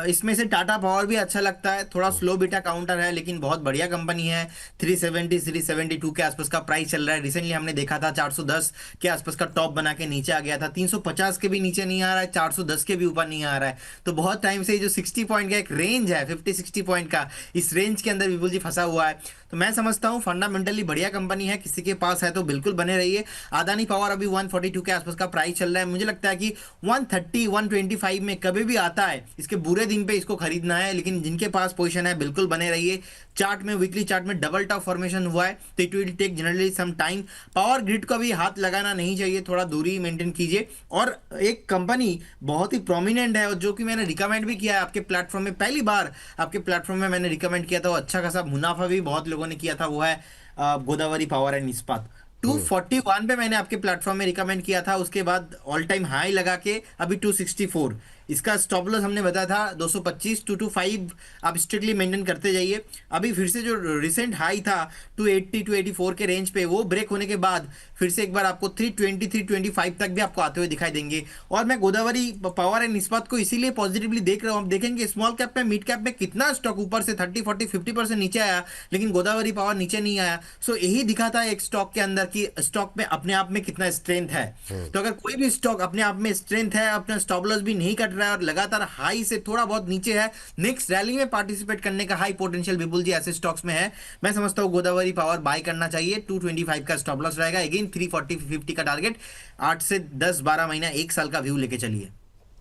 इसमें से टाटा पावर भी अच्छा लगता है। थोड़ा स्लो बीटा काउंटर है लेकिन बहुत बढ़िया कंपनी है। 372 के आसपास का प्राइस चल रहा है। रिसेंटली हमने देखा था 410 के आसपास का टॉप बना के नीचे आ गया था, 350 के भी नीचे नहीं आ रहा है, 410 के भी ऊपर नहीं आ रहा है। तो बहुत टाइम से जो 60 पॉइंट का एक रेंज है, 50-60 पॉइंट का, इस रेंज के अंदर विपुल जी फंसा हुआ है। तो मैं समझता हूं फंडामेंटली बढ़िया कंपनी है, किसी के पास है तो बिल्कुल बने रहिए। अदानी पावर अभी 142 के आसपास का प्राइस चल रहा है। मुझे लगता है कि 130-125 में कभी भी आता है, इसके बुरे दिन पे इसको खरीदना है। लेकिन जिनके पास पोजीशन है बिल्कुल बने रहिए। चार्ट में, वीकली चार्ट में डबल टॉप फॉर्मेशन हुआ है तो it will take generally some time. Power Grid को भी हाथ लगाना नहीं चाहिए, थोड़ा दूरी मेंटेन कीजिए। और एक कंपनी बहुत ही प्रोमिनेंट है और जो कि मैंने रिकमेंड भी किया है आपके प्लेटफॉर्म में, पहली बार आपके प्लेटफॉर्म में मैंने रिकमेंड किया था, वो अच्छा खासा मुनाफा भी बहुत लोगों ने किया था, वो है गोदावरी पावर एंड इस्पात। 241 पे मैंने आपके प्लेटफॉर्म में रिकमेंड किया था, उसके बाद ऑल टाइम हाई लगा के अभी 264। इसका स्टॉप लॉस हमने बताया था 225 225 आप स्ट्रिक्टली मेंटेन करते जाइए। अभी फिर से जो रिसेंट हाई था 280 284 के रेंज पे, वो ब्रेक होने के बाद फिर से एक बार आपको 320 325 तक भी आपको आते हुए दिखाई देंगे। और मैं गोदावरी पावर एंड इस्पात को इसीलिए पॉजिटिवली देख रहा हूँ। आप देखेंगे स्मॉल कैप में, मिड कैप में कितना स्टॉक ऊपर से 30 40 50% नीचे आया, लेकिन गोदावरी पावर नीचे नहीं आया। सो यही दिखाता है एक स्टॉक के अंदर कि स्टॉक में अपने आप में कितना स्ट्रेंथ है। तो अगर कोई भी स्टॉक अपने आप में स्ट्रेंथ है, अपना स्टॉप लॉस भी नहीं कट रहा है और लगातार हाई से थोड़ा बहुत नीचे है, नेक्स्ट रैली में पार्टिसिपेट करने का हाई पोटेंशियल विपुल जी ऐसे स्टॉक्स में है। मैं समझता हूँ गोदावरी पावर बाय करना चाहिए। 225 का स्टॉप लॉस रहेगा, अगेन 340 50 का टारगेट। 8 से 10 12 महीना 1 साल का व्यू लेके चलिए।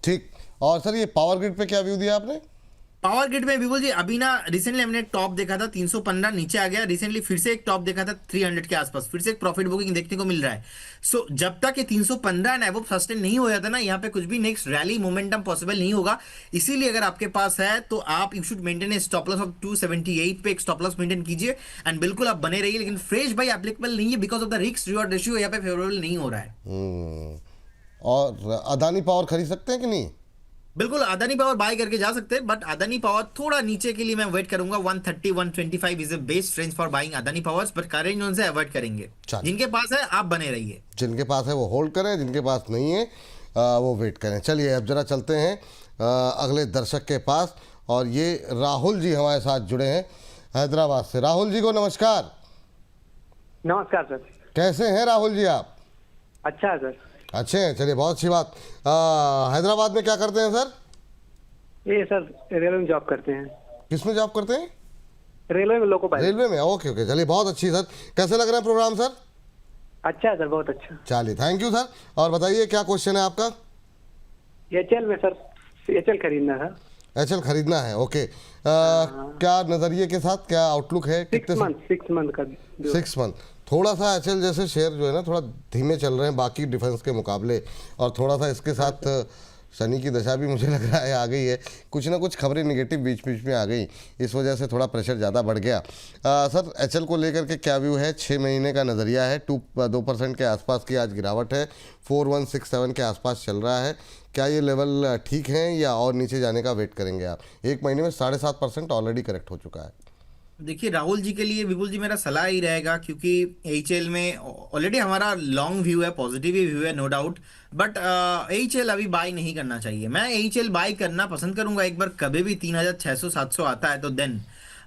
ठीक। और सर ये पावर ग्रिड पे क्या व्यू दिया आपने? पावर ग्रिड में विपुल जी अभी ना रिसेंटली हमने टॉप देखा था 315 नीचे आ गया, रिसेंटली फिर से एक टॉप देखा था 300 के आसपास, फिर से एक प्रॉफिट बुकिंग देखने को मिल रहा है। सो जब तक ये 315 एंड अबव सस्टेन नहीं हो जाता ना, यहाँ पे कुछ भी नेक्स्ट रैली मोमेंटम पॉसिबल नहीं होगा। इसीलिए अगर आपके पास है तो आप you should maintain A stop loss of 278 पे एक स्टॉप लॉस मेंटेन कीजिए एंड बिल्कुल आप बने रहिए। लेकिन फ्रेश बाय एप्लीकेबल नहीं है because of the risk reward ratio यहाँ पे फेवरेबल नहीं हो रहा है। और अदानी पावर खरीद सकते हैं कि नहीं? बिल्कुल अदानी पावर बाय करके जा सकते हैं, बट अदानी पावर थोड़ा नीचे के लिए मैं वेट करूंगा। 130 125 is a best range for buying Adani powers, but current zone से अवॉइड करेंगे। चलिए। जिनके पास है आप बने रहिए, जिनके पास है वो होल्ड करें, जिनके पास नहीं है वो वेट करें। चलिए अब जरा चलते हैं अगले दर्शक के पास, और ये राहुल जी हमारे साथ जुड़े हैं हैदराबाद से। राहुल जी को नमस्कार। नमस्कार सर। कैसे हैं राहुल जी आप? अच्छा है सर। अच्छे हैं, चलिए बहुत अच्छी बात। हैदराबाद में क्या करते हैं सर? ये सर रेलवे में जॉब करते हैं। किस में जॉब करते हैं? रेलवे में लोको पायलट। रेलवे में, ओके ओके, चलिए बहुत अच्छी सर। कैसे लग रहा है प्रोग्राम सर? अच्छा है सर, बहुत अच्छा। चलिए थैंक यू सर। और बताइए क्या क्वेश्चन है आपका? एचएल में सर, एचएल खरीदना था। एचएल खरीदना है, ओके। क्या नज़रिए के साथ, क्या आउटलुक है? 6 मंथ का। 6 मंथ। थोड़ा सा एचएल जैसे शेयर जो है ना थोड़ा धीमे चल रहे हैं बाकी डिफेंस के मुकाबले, और थोड़ा सा इसके साथ शनि की दशा भी मुझे लग रहा है आ गई है। कुछ ना कुछ खबरें निगेटिव बीच बीच में आ गई, इस वजह से थोड़ा प्रेशर ज़्यादा बढ़ गया। सर एचएल को लेकर के क्या व्यू है? 6 महीने का नज़रिया है, 2% के आसपास की आज गिरावट है, 4167 के आसपास चल रहा है। क्या ये लेवल ठीक है या और नीचे जाने का वेट करेंगे आप? 1 महीने में 7.5% ऑलरेडी करेक्ट हो चुका है। देखिए राहुल जी के लिए विपुल जी मेरा सलाह ही रहेगा, क्योंकि एचएल में ऑलरेडी हमारा लॉन्ग व्यू है, पॉजिटिव ही व्यू है नो डाउट, बट एचएल अभी बाय नहीं करना चाहिए। मैं एचएल बाय करना पसंद करूंगा एक बार कभी भी 3600 700 आता है तो देन,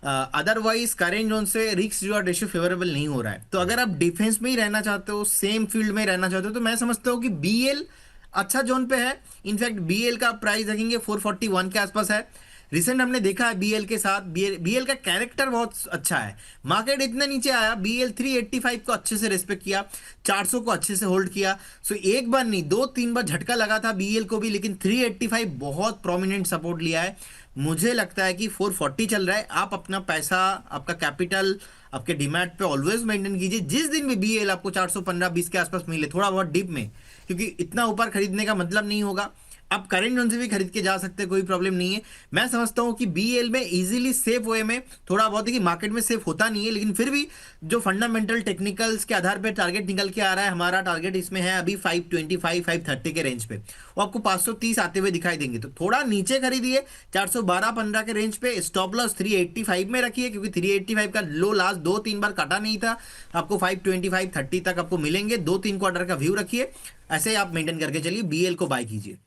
अदरवाइज करेंट जोन से रिस्क रिवॉर्ड रेशियो फेवरेबल नहीं हो रहा है। तो अगर आप डिफेंस में ही रहना चाहते हो, सेम फील्ड में रहना चाहते हो, तो मैं समझता हूँ कि बीएल अच्छा जोन पे है। इनफैक्ट बीएल का प्राइस देखेंगे 441 के आसपास है। रिसेंट हमने देखा है बीएल के साथ, बीएल का कैरेक्टर बहुत अच्छा है। मार्केट इतने नीचे आया, बीएल 385 को अच्छे से रिस्पेक्ट किया, 400 को अच्छे से होल्ड किया। सो एक बार नहीं 2-3 बार झटका लगा था बीएल को भी, लेकिन 385 बहुत प्रोमिनेंट सपोर्ट लिया है। मुझे लगता है कि 440 चल रहा है। आप अपना पैसा, आपका कैपिटल आपके डीमैट पे ऑलवेज मेंटेन कीजिए। जिस दिन भी बीएल आपको 415-20 के आसपास मिले, थोड़ा बहुत डिप में, क्योंकि इतना ऊपर खरीदने का मतलब नहीं होगा। आप करेंट जोन से भी खरीद के जा सकते हैं, कोई प्रॉब्लम नहीं है। मैं समझता हूं कि बीएल में इजीली सेफ वे में, थोड़ा बहुत है कि मार्केट में सेफ होता नहीं है, लेकिन फिर भी जो फंडामेंटल टेक्निकल्स के आधार पर टारगेट निकल के आ रहा है, हमारा टारगेट इसमें है अभी 525 530 के रेंज पे, वो आपको 530 आते हुए दिखाई देंगे। तो थोड़ा नीचे खरीदिए 412-15 के रेंज पे। स्टॉप लॉस 385 में रखिए, क्योंकि 385 का लो लास्ट 2-3 बार काटा नहीं था। आपको 525 30 तक आपको मिलेंगे। 2-3 क्वार्टर का व्यू रखिए, ऐसे आप मेंटेन करके चलिए, बीएल को बाय कीजिए।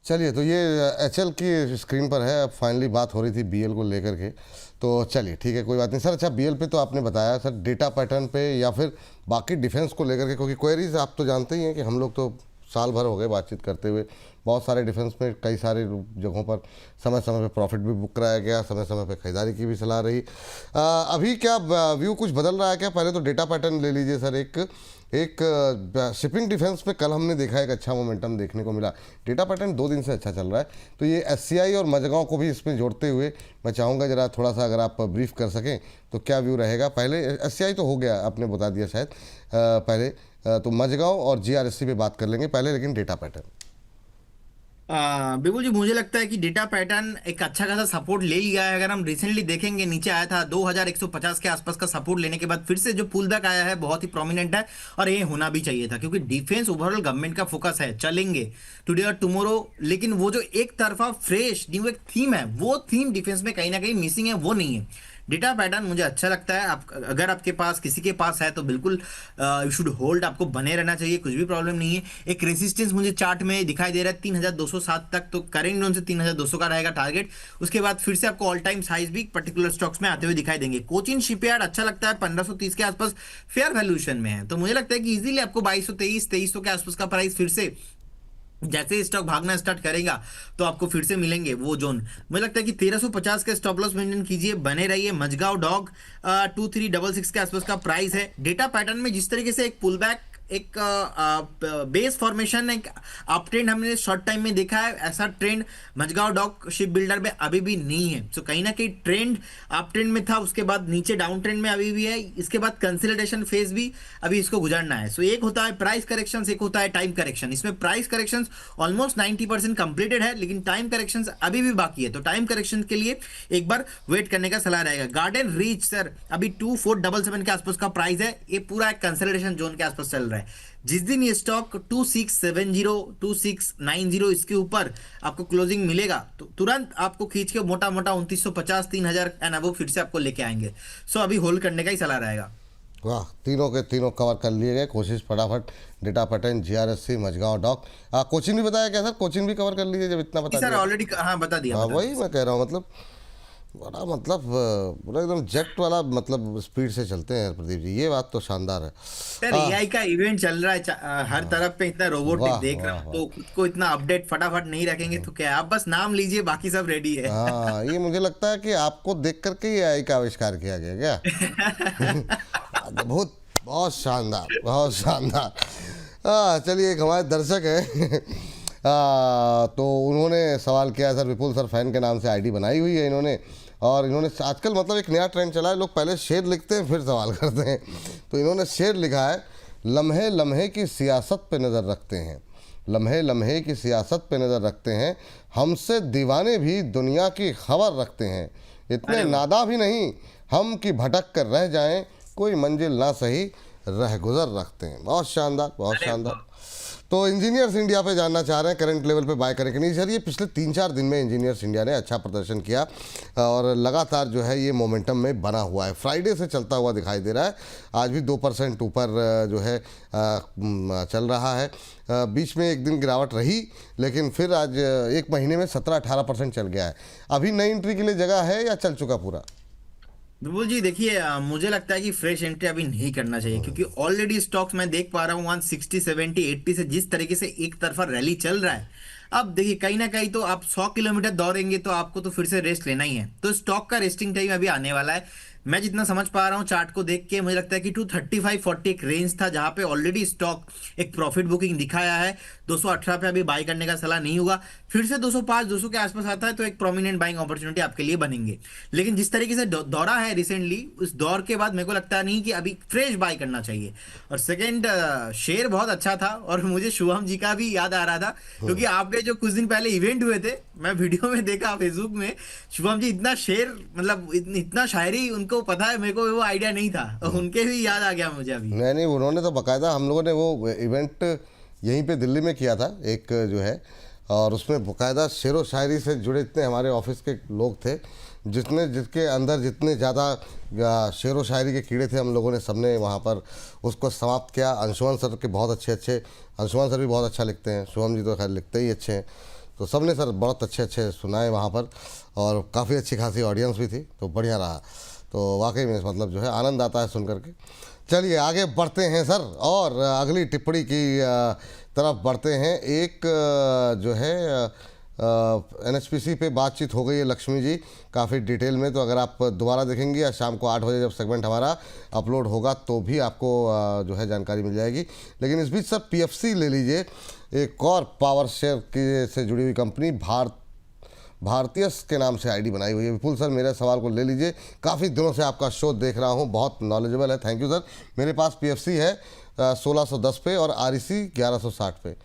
चलिए तो ये एचएल की स्क्रीन पर है। अब फाइनली बात हो रही थी बीएल को लेकर के, तो चलिए ठीक है कोई बात नहीं सर। अच्छा बीएल पे तो आपने बताया सर, डेटा पैटर्न पे या फिर बाकी डिफेंस को लेकर के, क्योंकि क्वेरीज आप तो जानते ही हैं कि हम लोग तो साल भर हो गए बातचीत करते हुए, बहुत सारे डिफेंस में कई सारे जगहों पर समय समय पे प्रॉफिट भी बुक कराया गया, समय समय पे खरीदारी की भी सलाह रही। अभी क्या व्यू कुछ बदल रहा है क्या? पहले तो डेटा पैटर्न ले लीजिए सर। एक शिपिंग डिफेंस पे कल हमने देखा एक अच्छा मोमेंटम देखने को मिला, डेटा पैटर्न 2 दिन से अच्छा चल रहा है। तो ये एससीआई और मजगांव को भी इसमें जोड़ते हुए मैं चाहूँगा जरा थोड़ा सा अगर आप ब्रीफ कर सकें तो क्या व्यू रहेगा। पहले एससीआई तो हो गया, आपने बता दिया शायद पहले, तो मजगांव और जीआरएससी पे बात कर लेंगे पहले, लेकिन डेटा पैटर्न। बिल्कुल जी, मुझे लगता है कि डेटा पैटर्न एक अच्छा खासा सपोर्ट ले लिया है। अगर हम रिसेंटली देखेंगे, नीचे आया था 2150 के आसपास का सपोर्ट लेने के बाद फिर से जो पुल बैक आया है बहुत ही प्रोमिनेंट है, और ये होना भी चाहिए था क्योंकि डिफेंस ओवरऑल गवर्नमेंट का फोकस है, चलेंगे टुडे और टुमारो। लेकिन वो जो एक तरफा फ्रेश न्यू एक थीम है, वो थीम डिफेंस में कहीं ना कहीं मिसिंग है, वो नहीं है। डेटा पैटर्न मुझे अच्छा लगता है। आप अगर आपके पास किसी के पास है तो बिल्कुल यू शुड होल्ड, आपको बने रहना चाहिए, कुछ भी प्रॉब्लम नहीं है। एक रेजिस्टेंस मुझे चार्ट में दिखाई दे रहा है 3207 तक, तो करेंट जोन से 3200 का रहेगा टारगेट। उसके बाद फिर से आपको ऑल टाइम हाइज भी पर्टिकुलर स्टॉक्स में आते हुए दिखाई देंगे। कोचिन शिपयार्ड अच्छा लगता है, 1530 के आसपास फेयर वैल्यूएशन में है, तो मुझे लगता है कि इजीली आपको 2223 के आसपास का प्राइस फिर से जैसे ही स्टॉक भागना स्टार्ट करेगा तो आपको फिर से मिलेंगे वो जोन। मुझे लगता है कि 1350 के स्टॉप लॉस मेंटेन कीजिए, बने रहिए। मजगांव डॉग 2366 के आसपास का प्राइस है। डेटा पैटर्न में जिस तरीके से एक पुल बैक, एक बेस फॉर्मेशन, एक अप ट्रेंड हमने शॉर्ट टाइम में देखा है, ऐसा trend Mazagon Dock Ship Builder में अभी भी नहीं है। सो कहीं ना कहीं ट्रेंड अप ट्रेंड में था, उसके बाद नीचे डाउन ट्रेंड में अभी भी है, इसके बाद कंसोलिडेशन फेज भी अभी इसको गुजरना है। सो एक होता है प्राइस करेक्शन, एक होता है टाइम करेक्शन। इसमें प्राइस करेक्शन ऑलमोस्ट 90% कंप्लीटेड है, लेकिन टाइम करेक्शन अभी भी बाकी है, तो टाइम करेक्शन के लिए एक बार वेट करने का सलाह रहेगा। गार्डन रीच सर अभी 2477 के आसपास का प्राइस है, ये पूरा एक कंसोलिडेशन जोन के आसपास चल रहा है। जिस दिन ये स्टॉक 2670 2690 इसके ऊपर आपको क्लोजिंग मिलेगा तो तुरंत आपको खींच के मोटा मोटा 2950 3000 एंड अबव फिर से आपको लेके आएंगे। सो अभी होल्ड करने का ही सलाह रहेगा। वाह, तीनों के तीनों कवर कर लिए गए। कोशिश फटाफट data pattern, GRSC, Mazagon Dock, coaching भी बताया क्या सर? कोचिंग भी कवर कर लीजिए जब इतना बता सर दिया। ऑलरेडी हाँ बता दिया, हाँ बता वही दिया। मैं कह रहा हूँ, मतलब बड़ा मतलब पूरा एकदम जेट वाला मतलब स्पीड से चलते हैं प्रदीप जी, ये बात तो शानदार है। सर एआई का इवेंट चल रहा है हर तरफ पे, इतना रोबोटिक वाह देख रहा वाह हूँ, वाह। तो खुद को इतना अपडेट फटाफट नहीं रखेंगे तो क्या है? आप बस नाम लीजिए, बाकी सब रेडी है। हाँ, ये मुझे लगता है कि आपको देख करके ही एआई का आविष्कार किया गया क्या? बहुत बहुत शानदार, बहुत शानदार। चलिए, एक हमारे दर्शक हैं तो उन्होंने सवाल किया सर, विपुल सर फैन के नाम से आईडी बनाई हुई है इन्होंने, और इन्होंने आजकल मतलब एक नया ट्रेंड चला है, लोग पहले शेर लिखते हैं फिर सवाल करते हैं। तो इन्होंने शेर लिखा है, लम्हे लम्हे की सियासत पे नज़र रखते हैं, लम्हे लम्हे की सियासत पे नज़र रखते हैं, हमसे दीवाने भी दुनिया की खबर रखते हैं, इतने नादा भी नहीं हम कि भटक कर रह जाएं, कोई मंजिल ना सही रह गुजर रखते हैं। बहुत शानदार, बहुत शानदार। तो इंजीनियर्स इंडिया पे जानना चाह रहे हैं करंट लेवल पे बाय करें कि नहीं सर? ये पिछले 3-4 दिन में इंजीनियर्स इंडिया ने अच्छा प्रदर्शन किया और लगातार जो है ये मोमेंटम में बना हुआ है, फ्राइडे से चलता हुआ दिखाई दे रहा है। आज भी 2% ऊपर जो है चल रहा है। बीच में एक दिन गिरावट रही, लेकिन फिर आज एक महीने में 17-18% चल गया है। अभी नई एंट्री के लिए जगह है या चल चुका पूरा? बिल्कुल जी, देखिए मुझे लगता है कि फ्रेश एंट्री अभी नहीं करना चाहिए क्योंकि ऑलरेडी स्टॉक्स मैं देख पा रहा हूँ 160 70 80 से जिस तरीके से एक तरफा रैली चल रहा है। अब देखिए कहीं ना कहीं तो आप 100 किलोमीटर दौड़ेंगे तो आपको तो फिर से रेस्ट लेना ही है, तो स्टॉक का रेस्टिंग टाइम अभी आने वाला है। मैं जितना समझ पा रहा हूँ चार्ट को देख के, मुझे लगता है कि 235-40 एक रेंज था जहां पे ऑलरेडी स्टॉक एक प्रॉफिट बुकिंग दिखाया है। 218 पे अभी बाई करने का सलाह नहीं होगा, फिर से 205-200 के आसपास आता है तो एक प्रोमिनेंट बाइंग अपॉर्चुनिटी आपके लिए बनेंगे। लेकिन जिस तरीके से दौरा है रिसेंटली, उस दौर के बाद मेरे को लगता नहीं कि अभी फ्रेश बाय करना चाहिए। और सेकंड, शेयर बहुत अच्छा था और मुझे शुभम जी का भी याद आ रहा था क्योंकि आपके जो कुछ दिन पहले इवेंट हुए थे, मैं वीडियो में देखा फेसबुक में, शुभम जी इतना शेर मतलब इतना शायरी उनको पता है, मेरे को वो आइडिया नहीं था, उनके भी याद आ गया मुझे अभी। नहीं, उन्होंने तो बाकायदा, हम लोगों ने वो इवेंट यहीं पे दिल्ली में किया था एक जो है, और उसमें बाकायदा शेर व शायरी से जुड़े इतने हमारे ऑफिस के लोग थे, जिसके अंदर जितने ज़्यादा शेर व शायरी के कीड़े थे, हम लोगों ने सबने वहाँ पर उसको समाप्त किया। अंशुमान सर के बहुत अच्छे अंशुमान सर भी बहुत अच्छा लिखते हैं, शुभम जी तो खैर लिखते ही अच्छे हैं, तो सब ने सर बहुत अच्छे सुनाए वहाँ पर, और काफ़ी अच्छी खासी ऑडियंस भी थी, तो बढ़िया रहा। तो वाकई में मतलब जो है आनंद आता है सुन करके। चलिए आगे बढ़ते हैं सर, और अगली टिप्पणी की तरफ बढ़ते हैं। एक जो है NHPC पे बातचीत हो गई है लक्ष्मी जी काफ़ी डिटेल में, तो अगर आप दोबारा देखेंगे या शाम को 8 बजे जब सेगमेंट हमारा अपलोड होगा तो भी आपको जो है जानकारी मिल जाएगी। लेकिन इस बीच सर PFC ले लीजिए, एक और पावर शेयर की से जुड़ी हुई कंपनी भारतीय के नाम से आईडी बनाई हुई है। विपुल सर मेरे सवाल को ले लीजिए, काफ़ी दिनों से आपका शो देख रहा हूँ, बहुत नॉलेजेबल है, थैंक यू सर। मेरे पास PFC है 1610 पे और REC 1160 पे।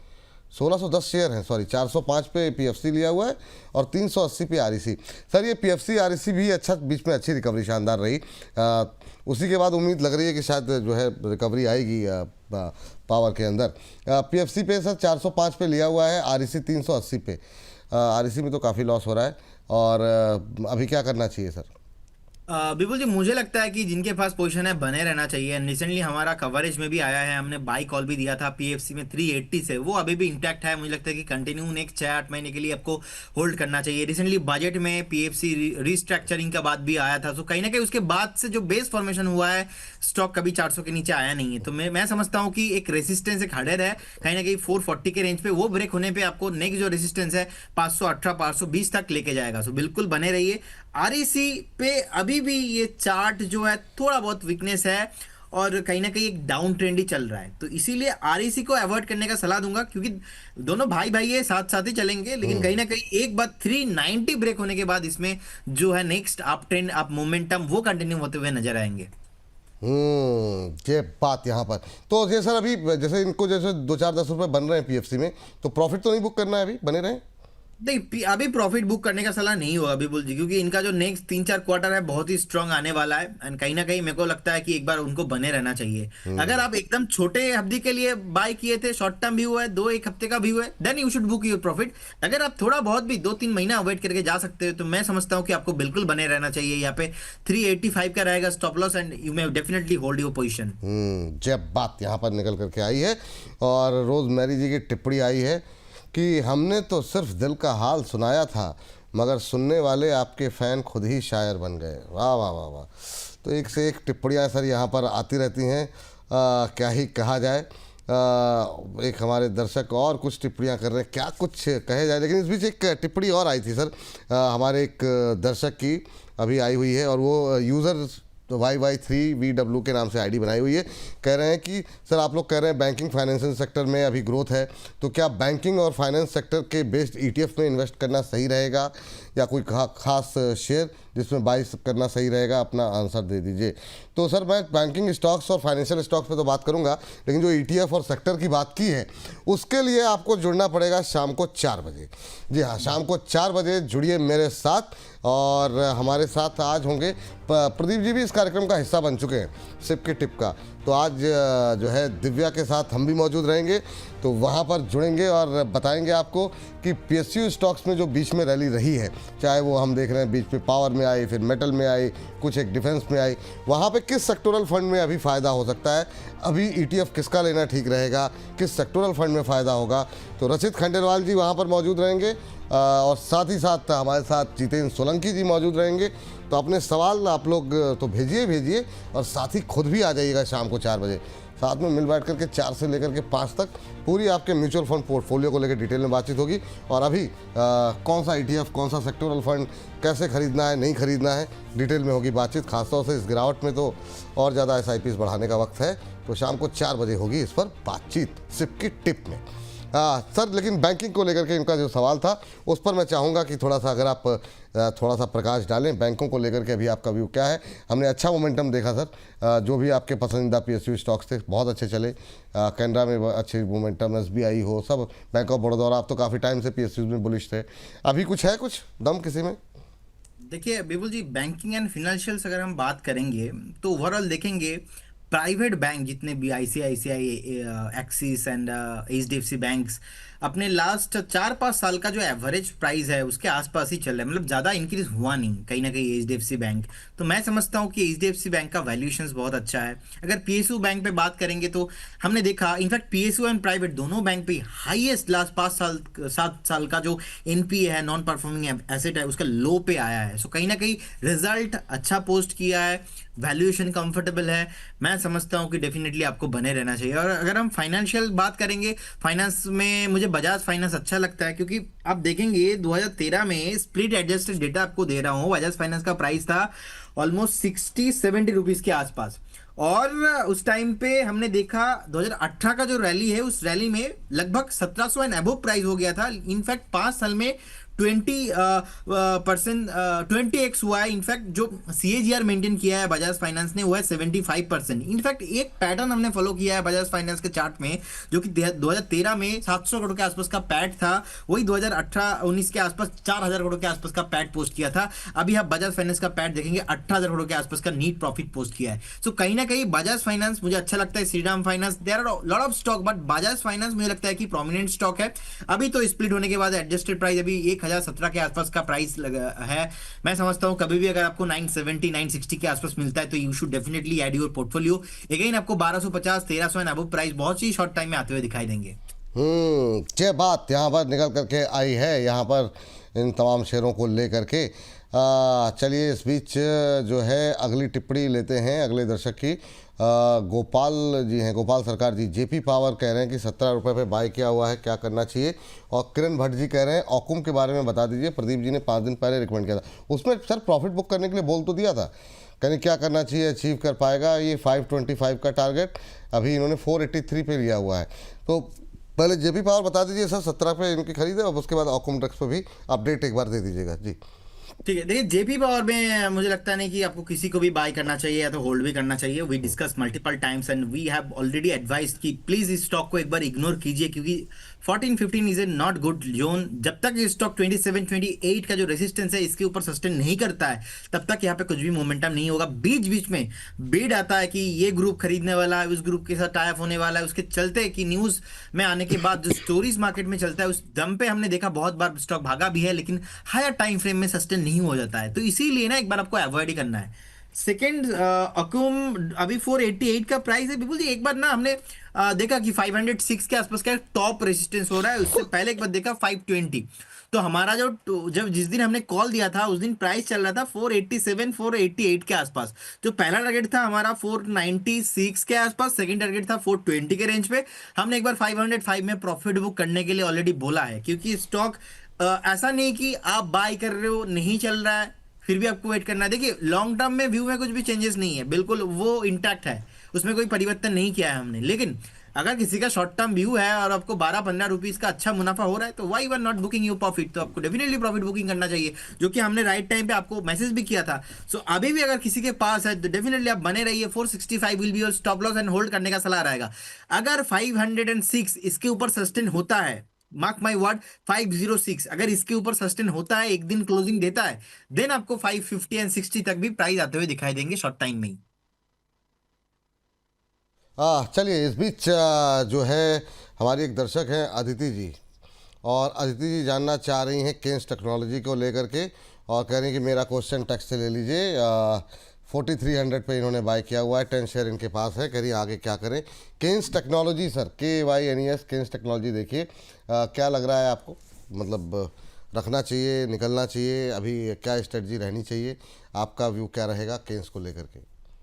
1610 शेयर हैं, सॉरी 405 पे पीएफसी लिया हुआ है और 380 पे आरईसी। सर ये पीएफसी आरईसी भी अच्छा, बीच में अच्छी रिकवरी शानदार रही। उसी के बाद उम्मीद लग रही है कि शायद जो है रिकवरी आएगी पावर के अंदर। पीएफसी पे सर 405 पे लिया हुआ है, आरईसी 380 पे। आरईसी में तो काफ़ी लॉस हो रहा है और अभी क्या करना चाहिए सर? बिल्कुल जी, मुझे लगता है कि जिनके पास पोजीशन है बने रहना चाहिए। रिसेंटली हमारा कवरेज में भी आया है, हमने बाई कॉल भी दिया था पीएफसी में 380 से, वो अभी भी इंटैक्ट है। मुझे लगता है कि कंटिन्यू नेक्स्ट 6-8 महीने के लिए आपको होल्ड करना चाहिए। रिसेंटली बजट में पीएफसी रिस्ट्रक्चरिंग का बात भी आया था, तो कहीं ना कहीं उसके बाद से जो बेस फॉर्मेशन हुआ है, स्टॉक कभी 400 के नीचे आया नहीं है। तो मैं समझता हूँ कि एक रेसिस्टेंस एक हर्डर है कहीं ना कहीं 440 के रेंज पे, वो ब्रेक होने पे आपको नेक्स्ट जो रेसिस्टेंस है 518 520 तक लेके जाएगा। सो बिल्कुल बने रहिए। आरईसी पे अभी भी ये चार्ट जो है थोड़ा बहुत वीकनेस है और कहीं ना कहीं एक डाउन ट्रेंड ही चल रहा है, तो इसीलिए आरईसी को अवॉइड करने का सलाह दूंगा, क्योंकि दोनों भाई भाई है, साथ साथ ही चलेंगे। लेकिन कहीं ना कहीं एक बार 390 ब्रेक होने के बाद इसमें जो है next up trend, up momentum वो कंटिन्यू होते हुए नजर आएंगे। ये बात यहाँ पर तो ये सर अभी जैसे इनको जैसे 2-4-10 रुपए बन रहे हैं पीएफसी में, तो प्रॉफिट तो नहीं बुक करना है, अभी बने रहें? नहीं, अभी प्रॉफिट बुक करने का सलाह नहीं होगा बिल्कुल जी, क्योंकि इनका जो नेक्स्ट 3-4 क्वार्टर है बहुत ही स्ट्रांग आने वाला है। एंड कहीं ना कहीं मेरे को लगता है कि एक बार उनको बने रहना चाहिए। अगर आप एकदम छोटे अवधि के लिए बाय किए थे, शॉर्ट टर्म व्यू है, 1 हफ्ते का व्यू है, then you should book your profit. अगर आप थोड़ा बहुत भी 2-3 महीना अवॉइड करके जा सकते हो, तो मैं समझता हूँ कि आपको बिल्कुल बने रहना चाहिए। यहाँ पे 385 का रहेगा stop loss and you may definitely hold your position. जब बात यहाँ पर निकल करके आई है और रोजमेरी जी की टिप्पणी आई है कि हमने तो सिर्फ दिल का हाल सुनाया था, मगर सुनने वाले आपके फ़ैन खुद ही शायर बन गए। वाह वाह वाह वाह। तो एक से एक टिप्पणियाँ सर यहाँ पर आती रहती हैं, क्या ही कहा जाए। एक हमारे दर्शक और कुछ टिप्पणियाँ कर रहे हैं, क्या कुछ कहे जाए। लेकिन इस बीच एक टिप्पणी और आई थी सर, हमारे एक दर्शक की अभी आई हुई है और वो यूज़र YY3VW के नाम से आईडी बनाई हुई है। कह रहे हैं कि सर आप लोग कह रहे हैं बैंकिंग फाइनेंशियल सेक्टर में अभी ग्रोथ है, तो क्या बैंकिंग और फाइनेंस सेक्टर के बेस्ड ETF में इन्वेस्ट करना सही रहेगा या कोई खास शेयर जिसमें बाई करना सही रहेगा? अपना आंसर दे दीजिए। तो सर मैं बैंकिंग स्टॉक्स और फाइनेंशियल स्टॉक्स पे तो बात करूंगा, लेकिन जो ETF और सेक्टर की बात की है उसके लिए आपको जुड़ना पड़ेगा शाम को 4 बजे। जी हाँ, शाम को 4 बजे जुड़िए मेरे साथ। और हमारे साथ आज होंगे प्रदीप जी, भी इस कार्यक्रम का हिस्सा बन चुके हैं सिप की टिप का। तो आज जो है दिव्या के साथ हम भी मौजूद रहेंगे, तो वहाँ पर जुड़ेंगे और बताएंगे आपको कि PSU स्टॉक्स में जो बीच में रैली रही है, चाहे वो हम देख रहे हैं बीच में पावर में आई, फिर मेटल में आई, कुछ एक डिफेंस में आई, वहाँ पे किस सेक्टोरल फंड में अभी फ़ायदा हो सकता है, अभी ETF किसका लेना ठीक रहेगा, किस सेक्टोरल फंड में फ़ायदा होगा। तो रचित खंडेलवाल जी वहाँ पर मौजूद रहेंगे और साथ ही साथ हमारे साथ जितेंद्र सोलंकी जी मौजूद रहेंगे। तो अपने सवाल आप लोग तो भेजिए और साथ ही खुद भी आ जाइएगा शाम को 4 बजे। साथ में मिल बैठ करके 4 से लेकर के 5 तक पूरी आपके म्यूचुअल फंड पोर्टफोलियो को लेकर डिटेल में बातचीत होगी। और अभी कौन सा ETF, कौन सा सेक्टोरल फंड कैसे खरीदना है, नहीं खरीदना है, डिटेल में होगी बातचीत। खासतौर से इस गिरावट में तो और ज़्यादा SIPs बढ़ाने का वक्त है। तो शाम को 4 बजे होगी इस पर बातचीत सिप की टिप में। सर लेकिन बैंकिंग को लेकर के इनका जो सवाल था उस पर मैं चाहूँगा कि थोड़ा सा अगर आप थोड़ा सा प्रकाश डालें, बैंकों को लेकर के अभी आपका व्यू क्या है? हमने अच्छा मोमेंटम देखा सर, जो भी आपके पसंदीदा PSU स्टॉक्स थे बहुत अच्छे चले, कैनरा में अच्छे मोमेंटम, SBI हो, सब, बैंक ऑफ बड़ौदा, आप तो काफ़ी टाइम से PSU में बुलिश थे। अभी कुछ है, कुछ दम किसी में? देखिए बिल्कुल जी, बैंकिंग एंड फिनेंशियल्स अगर हम बात करेंगे तो ओवरऑल देखेंगे प्राइवेट बैंक जितने भी ICICI, axis and HDFC banks अपने लास्ट 4-5 साल का जो एवरेज प्राइस है उसके आसपास ही चल रहा है, मतलब ज़्यादा इंक्रीज हुआ नहीं कहीं ना कहीं HDFC बैंक। तो मैं समझता हूँ कि HDFC बैंक का वैल्यूएशंस बहुत अच्छा है। अगर PSU बैंक पे बात करेंगे तो हमने देखा इनफैक्ट PSU एंड प्राइवेट दोनों बैंक पे हाईएस्ट लास्ट 7 साल का जो NPA है, नॉन परफॉर्मिंग एसेट है, उसका लो पे आया है। सो कहीं ना कहीं रिजल्ट अच्छा पोस्ट किया है, वैल्यूएशन कंफर्टेबल है। मैं समझता हूं कि डेफिनेटली आपको बने रहना चाहिए। और अगर हम फाइनेंशियल बात करेंगे, फाइनेंस में मुझे बजाज फाइनेंस अच्छा लगता है, क्योंकि आप देखेंगे 2013 में स्प्लिट एडजस्टेड डेटा आपको दे रहा हूं, बजाज फाइनेंस का प्राइस था ऑलमोस्ट 60-70 रुपीज के आसपास। और उस टाइम पे हमने देखा 2018 का जो रैली है उस रैली में लगभग 1700 एंड अबव प्राइस हो गया था। इनफैक्ट 5 साल में 20x हुआ है। इनफैक्ट जो CAGR मेंटेन किया है बजाज फाइनेंस ने वो है 75%। इनफैक्ट एक पैटर्न हमने फॉलो किया है बजाज फाइनेंस के चार्ट में, जो कि 2013 में 700 करोड़ के आसपास का पैट था, वही 2018-19 के आसपास 4000 करोड़ के आसपास का पैट पोस्ट किया था। अभी आप बजाज फाइनेंस का पैट देखेंगे 18,000 करोड़ के आसपास का नीट प्रॉफिट पोस्ट किया है। सो कहीं ना कहीं बजाज फाइनेंस मुझे अच्छा लगता है, Shriram Finance, there are lot of stock, but Bajaj Finance मुझे लगता है कि प्रोमिनेंट स्टॉक है। अभी तो स्प्लिट होने के बाद एडजस्टेड प्राइस अभी 1017 के आसपास का प्राइस है। मैं समझता हूं कभी भी अगर आपको 970 960 के आसपास मिलता है तो you should definitely add your portfolio. Again आपको 1250 1300 एंड अबव प्राइस बहुत ही शॉर्ट टाइम में आते हुए दिखाई देंगे। ये बात यहाँ पर निकल करके आई है, यहाँ पर इन तमाम शेयरों को ले करके। चलिए इस बीच जो है अगली टिप्पणी लेते हैं अगले दर्शक की। गोपाल जी हैं, गोपाल सरकार जी। जेपी पावर कह रहे हैं कि 17 रुपये पे बाय किया हुआ है, क्या करना चाहिए? और किरण भट्ट जी कह रहे हैं ऑकुम के बारे में बता दीजिए, प्रदीप जी ने 5 दिन पहले रिकमेंड किया था, उसमें सर प्रॉफिट बुक करने के लिए बोल तो दिया था, कहने क्या करना चाहिए, अचीव कर पाएगा ये 525 का टारगेट? अभी इन्होंने 483 पे लिया हुआ है। तो पहले जेपी पावर बता दीजिए सर 17 पे इनकी खरीदे, और उसके बाद ऑकुम ड्रग्स पे भी अपडेट एक बार दे दीजिएगा जी। ठीक है, देखिए जेपी पावर में मुझे लगता नहीं कि आपको किसी को भी बाय करना चाहिए या तो होल्ड भी करना चाहिए। We discuss multiple times and we have already advised कि प्लीज इस स्टॉक को एक बार इग्नोर कीजिए, क्योंकि 14-15 is a not good zone. जब तक ये स्टॉक 27-28 का जो रेजिस्टेंस है इसके ऊपर सस्टेन नहीं करता है तब तक यहाँ पे कुछ भी मोमेंटम नहीं होगा। बीच बीच में बिड आता है कि ये ग्रुप खरीदने वाला है, उस ग्रुप के साथ टाई अप होने वाला है, उसके चलते कि न्यूज में आने के बाद जो स्टोरीज मार्केट में चलता है उस दम पे हमने देखा बहुत बार स्टॉक भागा भी है, लेकिन हायर टाइम फ्रेम में सस्टेन नहीं हो जाता है। तो इसीलिए ना एक बार आपको अवॉइड ही करना है। सेकेंड, अकुम अभी 488 का प्राइस है। बिल्कुल जी, एक बार ना हमने देखा कि 506 के आसपास का टॉप रेजिस्टेंस हो रहा है, उससे पहले एक बार देखा 520। तो हमारा जब जिस दिन हमने कॉल दिया था उस दिन प्राइस चल रहा था 487 488 के आसपास। जो पहला टारगेट था हमारा 496 के आसपास, सेकंड टारगेट था 420 के रेंज पे। हमने एक बार 505 में प्रॉफिट बुक करने के लिए ऑलरेडी बोला है, क्योंकि स्टॉक ऐसा नहीं कि आप बाय कर रहे हो नहीं चल रहा है फिर भी आपको वेट करना है। देखिए लॉन्ग टर्म में व्यू में कुछ भी चेंजेस नहीं है, बिल्कुल वो इंटैक्ट है, उसमें कोई परिवर्तन नहीं किया है हमने। लेकिन अगर किसी का शॉर्ट टर्म व्यू है और आपको 12-15 रुपीज का अच्छा मुनाफा हो रहा है तो why were not booking your profit, तो आपको डेफिनेटली प्रॉफिट बुकिंग करना चाहिए, जो कि हमने राइट टाइम पे आपको मैसेज भी किया था। सो अभी भी अगर किसी के पास है तो डेफिनेटली आप बने रहिए। 465 will be your stop loss and hold करने का सलाह रहेगा। अगर 506 इसके ऊपर सस्टेन होता है, मार्क माई वर्ड 506 अगर इसके ऊपर सस्टेन होता है, एक दिन क्लोजिंग देता है, देन आपको 550 एंड 60 तक भी प्राइस आते हुए दिखाई देंगे शॉर्ट टाइम में ही। चलिए इस बीच जो है हमारी एक दर्शक हैं अदिति जी, और अदिति जी जानना चाह रही हैं केन्स टेक्नोलॉजी को लेकर के, और कह रही हैं कि मेरा क्वेश्चन टेक्स्ट से ले लीजिए। 4300 पे इन्होंने बाय किया हुआ है, 10 शेयर इनके पास है, कह रही आगे क्या करें। Kaynes Technology sir, KYNES Kaynes Technology, देखिए क्या लग रहा है आपको, मतलब रखना चाहिए, निकलना चाहिए, अभी क्या स्ट्रेटजी रहनी चाहिए, आपका व्यू क्या रहेगा केन्स को लेकर के?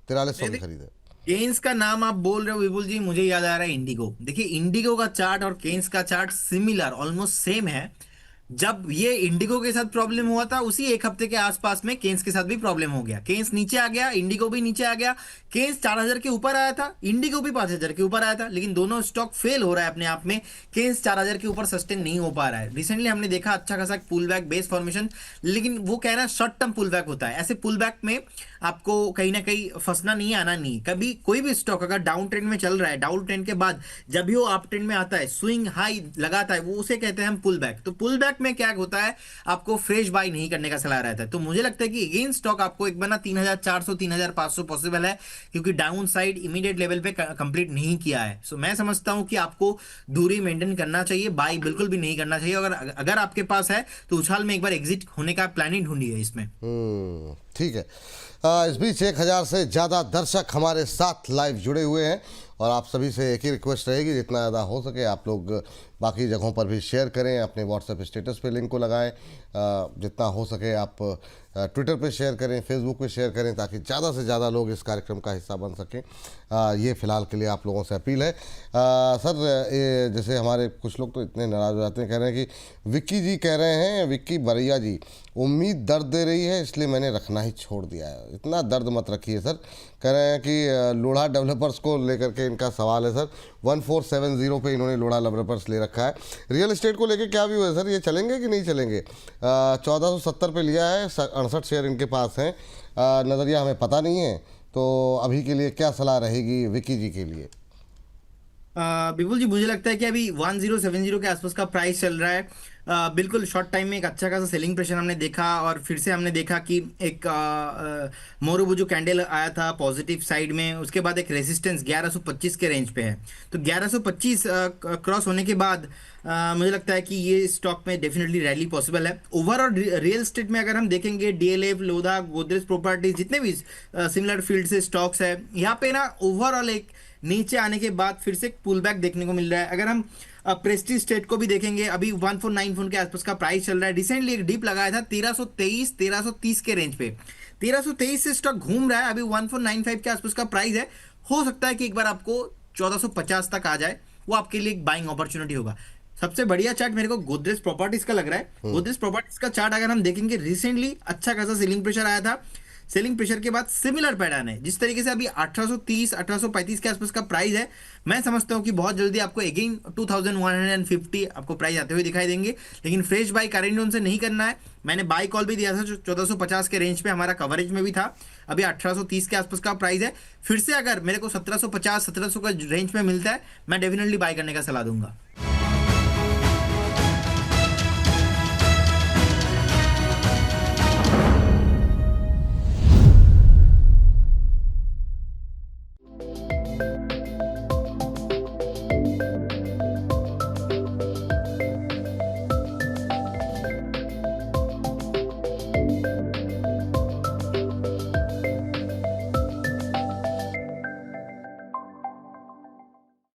4300 में खरीदे। केन्स का नाम आप बोल रहे हो विपुल जी, मुझे याद आ रहा है इंडिगो। देखिए इंडिगो का चार्ट और केन्स का चार्ट सिमिलर ऑलमोस्ट सेम है। जब ये इंडिगो के साथ प्रॉब्लम हुआ था उसी एक हफ्ते के आसपास में केन्स के साथ भी प्रॉब्लम हो गया। केन्स नीचे आ गया, इंडिगो भी नीचे आ गया। केन्स 4000 के ऊपर आया था, इंडिगो भी 5000 के ऊपर आया था, लेकिन दोनों स्टॉक फेल हो रहा है अपने आप में। केन्स 4000 के ऊपर सस्टेन नहीं हो पा रहा है। रिसेंटली हमने देखा अच्छा खासा पुल बैक बेस फॉर्मेशन, लेकिन वो कहना शॉर्ट टर्म पुल बैक होता है। ऐसे पुल बैक में आपको कहीं ना कहीं फंसना नहीं, आना नहीं। कभी कोई भी स्टॉक अगर डाउन ट्रेंड में चल रहा है, डाउन ट्रेंड के बाद जब भी वो अप ट्रेंड में आता है, स्विंग हाई लगाता है, वो उसे कहते हैं हम पुल बैक। तो पुल बैक में क्या होता है, आपको फ्रेश बाय नहीं करने का सलाह रहता है। तो मुझे लगता है कि अगेन स्टॉक आपको एक बार ना 3400 3500 पॉसिबल है, क्योंकि डाउन साइड इमीडिएट लेवल पे कंप्लीट नहीं किया है। सो मैं समझता हूं कि आपको दूरी मेंटेन करना चाहिए, बाय बिल्कुल भी नहीं करना चाहिए। अगर आपके पास है तो उछाल में एक बार एग्जिट होने का प्लानिंग ढूंढिए इसमें। ठीक है। इस बीच 1000 से ज़्यादा दर्शक हमारे साथ लाइव जुड़े हुए हैं, और आप सभी से एक ही रिक्वेस्ट रहेगी, जितना ज़्यादा हो सके आप लोग बाकी जगहों पर भी शेयर करें, अपने व्हाट्सएप स्टेटस पे लिंक को लगाएं, जितना हो सके आप ट्विटर पे शेयर करें, फेसबुक पे शेयर करें, ताकि ज़्यादा से ज़्यादा लोग इस कार्यक्रम का हिस्सा बन सकें। ये फ़िलहाल के लिए आप लोगों से अपील है। सर जैसे हमारे कुछ लोग तो इतने नाराज़ हो जाते हैं, कह रहे हैं कि विक्की जी कह रहे हैं, विक्की बरैया जी, उम्मीद दर्द दे रही है इसलिए मैंने रखना ही छोड़ दिया है। इतना दर्द मत रखिए सर। कह रहे हैं कि लोढ़ा डेवलपर्स को लेकर के इनका सवाल है सर। 1470 पे इन्होंने लोढ़ा डेवलपर्स ले रखा है। रियल एस्टेट को लेकर क्या व्यू है सर, ये चलेंगे कि नहीं चलेंगे? 1470 पे लिया है, 68 शेयर इनके पास हैं। नज़रिया हमें पता नहीं है, तो अभी के लिए क्या सलाह रहेगी विकी जी के लिए? बिल्कुल जी, मुझे लगता है कि अभी 1070 के आसपास का प्राइस चल रहा है। बिल्कुल शॉर्ट टाइम में एक अच्छा खासा सेलिंग प्रेशर हमने देखा, और फिर से हमने देखा कि एक मोरूबुजू कैंडल आया था पॉजिटिव साइड में, उसके बाद एक रेजिस्टेंस 1125 के रेंज पे है। तो 1125 क्रॉस होने के बाद मुझे लगता है कि ये स्टॉक में डेफिनेटली रैली पॉसिबल है। ओवरऑल रियल एस्टेट में अगर हम देखेंगे, डीएलएफ, लोधा, गोदरेज प्रॉपर्टीज, जितने भी सिमिलर फील्ड से स्टॉक्स है, यहाँ पे ना ओवरऑल एक नीचे आने के बाद फिर से एक पुल बैक देखने को मिल रहा है। अगर हम प्रेस्टीज स्टेट को भी देखेंगे, अभी 1494 के आसपास का प्राइस चल रहा है। रिसेंटली एक डिप लगाया था 1323 1330 के रेंज पे, 1323 से स्टॉक घूम रहा है, अभी 1495 के आसपास का प्राइस है। हो सकता है कि एक बार आपको 1450 तक आ जाए, वो आपके लिए एक बाइंग अपॉर्चुनिटी होगा। सबसे बढ़िया चार्ट मेरे को गोदरेज प्रॉपर्टीज का लग रहा है। गोदरेज प्रॉपर्टीज का चार्ट अगर हम देखेंगे, रिसेंटली अच्छा खासा सेलिंग प्रेशर आया था, सेलिंग प्रेशर के बाद सिमिलर पैटर्न है। जिस तरीके से अभी 1830 1835 के आसपास का प्राइस है, मैं समझता हूं कि बहुत जल्दी आपको अगेन 2150 आपको प्राइस आते हुए दिखाई देंगे। लेकिन फ्रेश बाई करेंट जोन से नहीं करना है। मैंने बाई कॉल भी दिया था जो 1450 के रेंज पे हमारा कवरेज में भी था। अभी 1830 के आसपास का प्राइस है। फिर से अगर मेरे को 1750 1700 का रेंज में मिलता है, मैं डेफिनेटली बाई करने का सलाह दूंगा।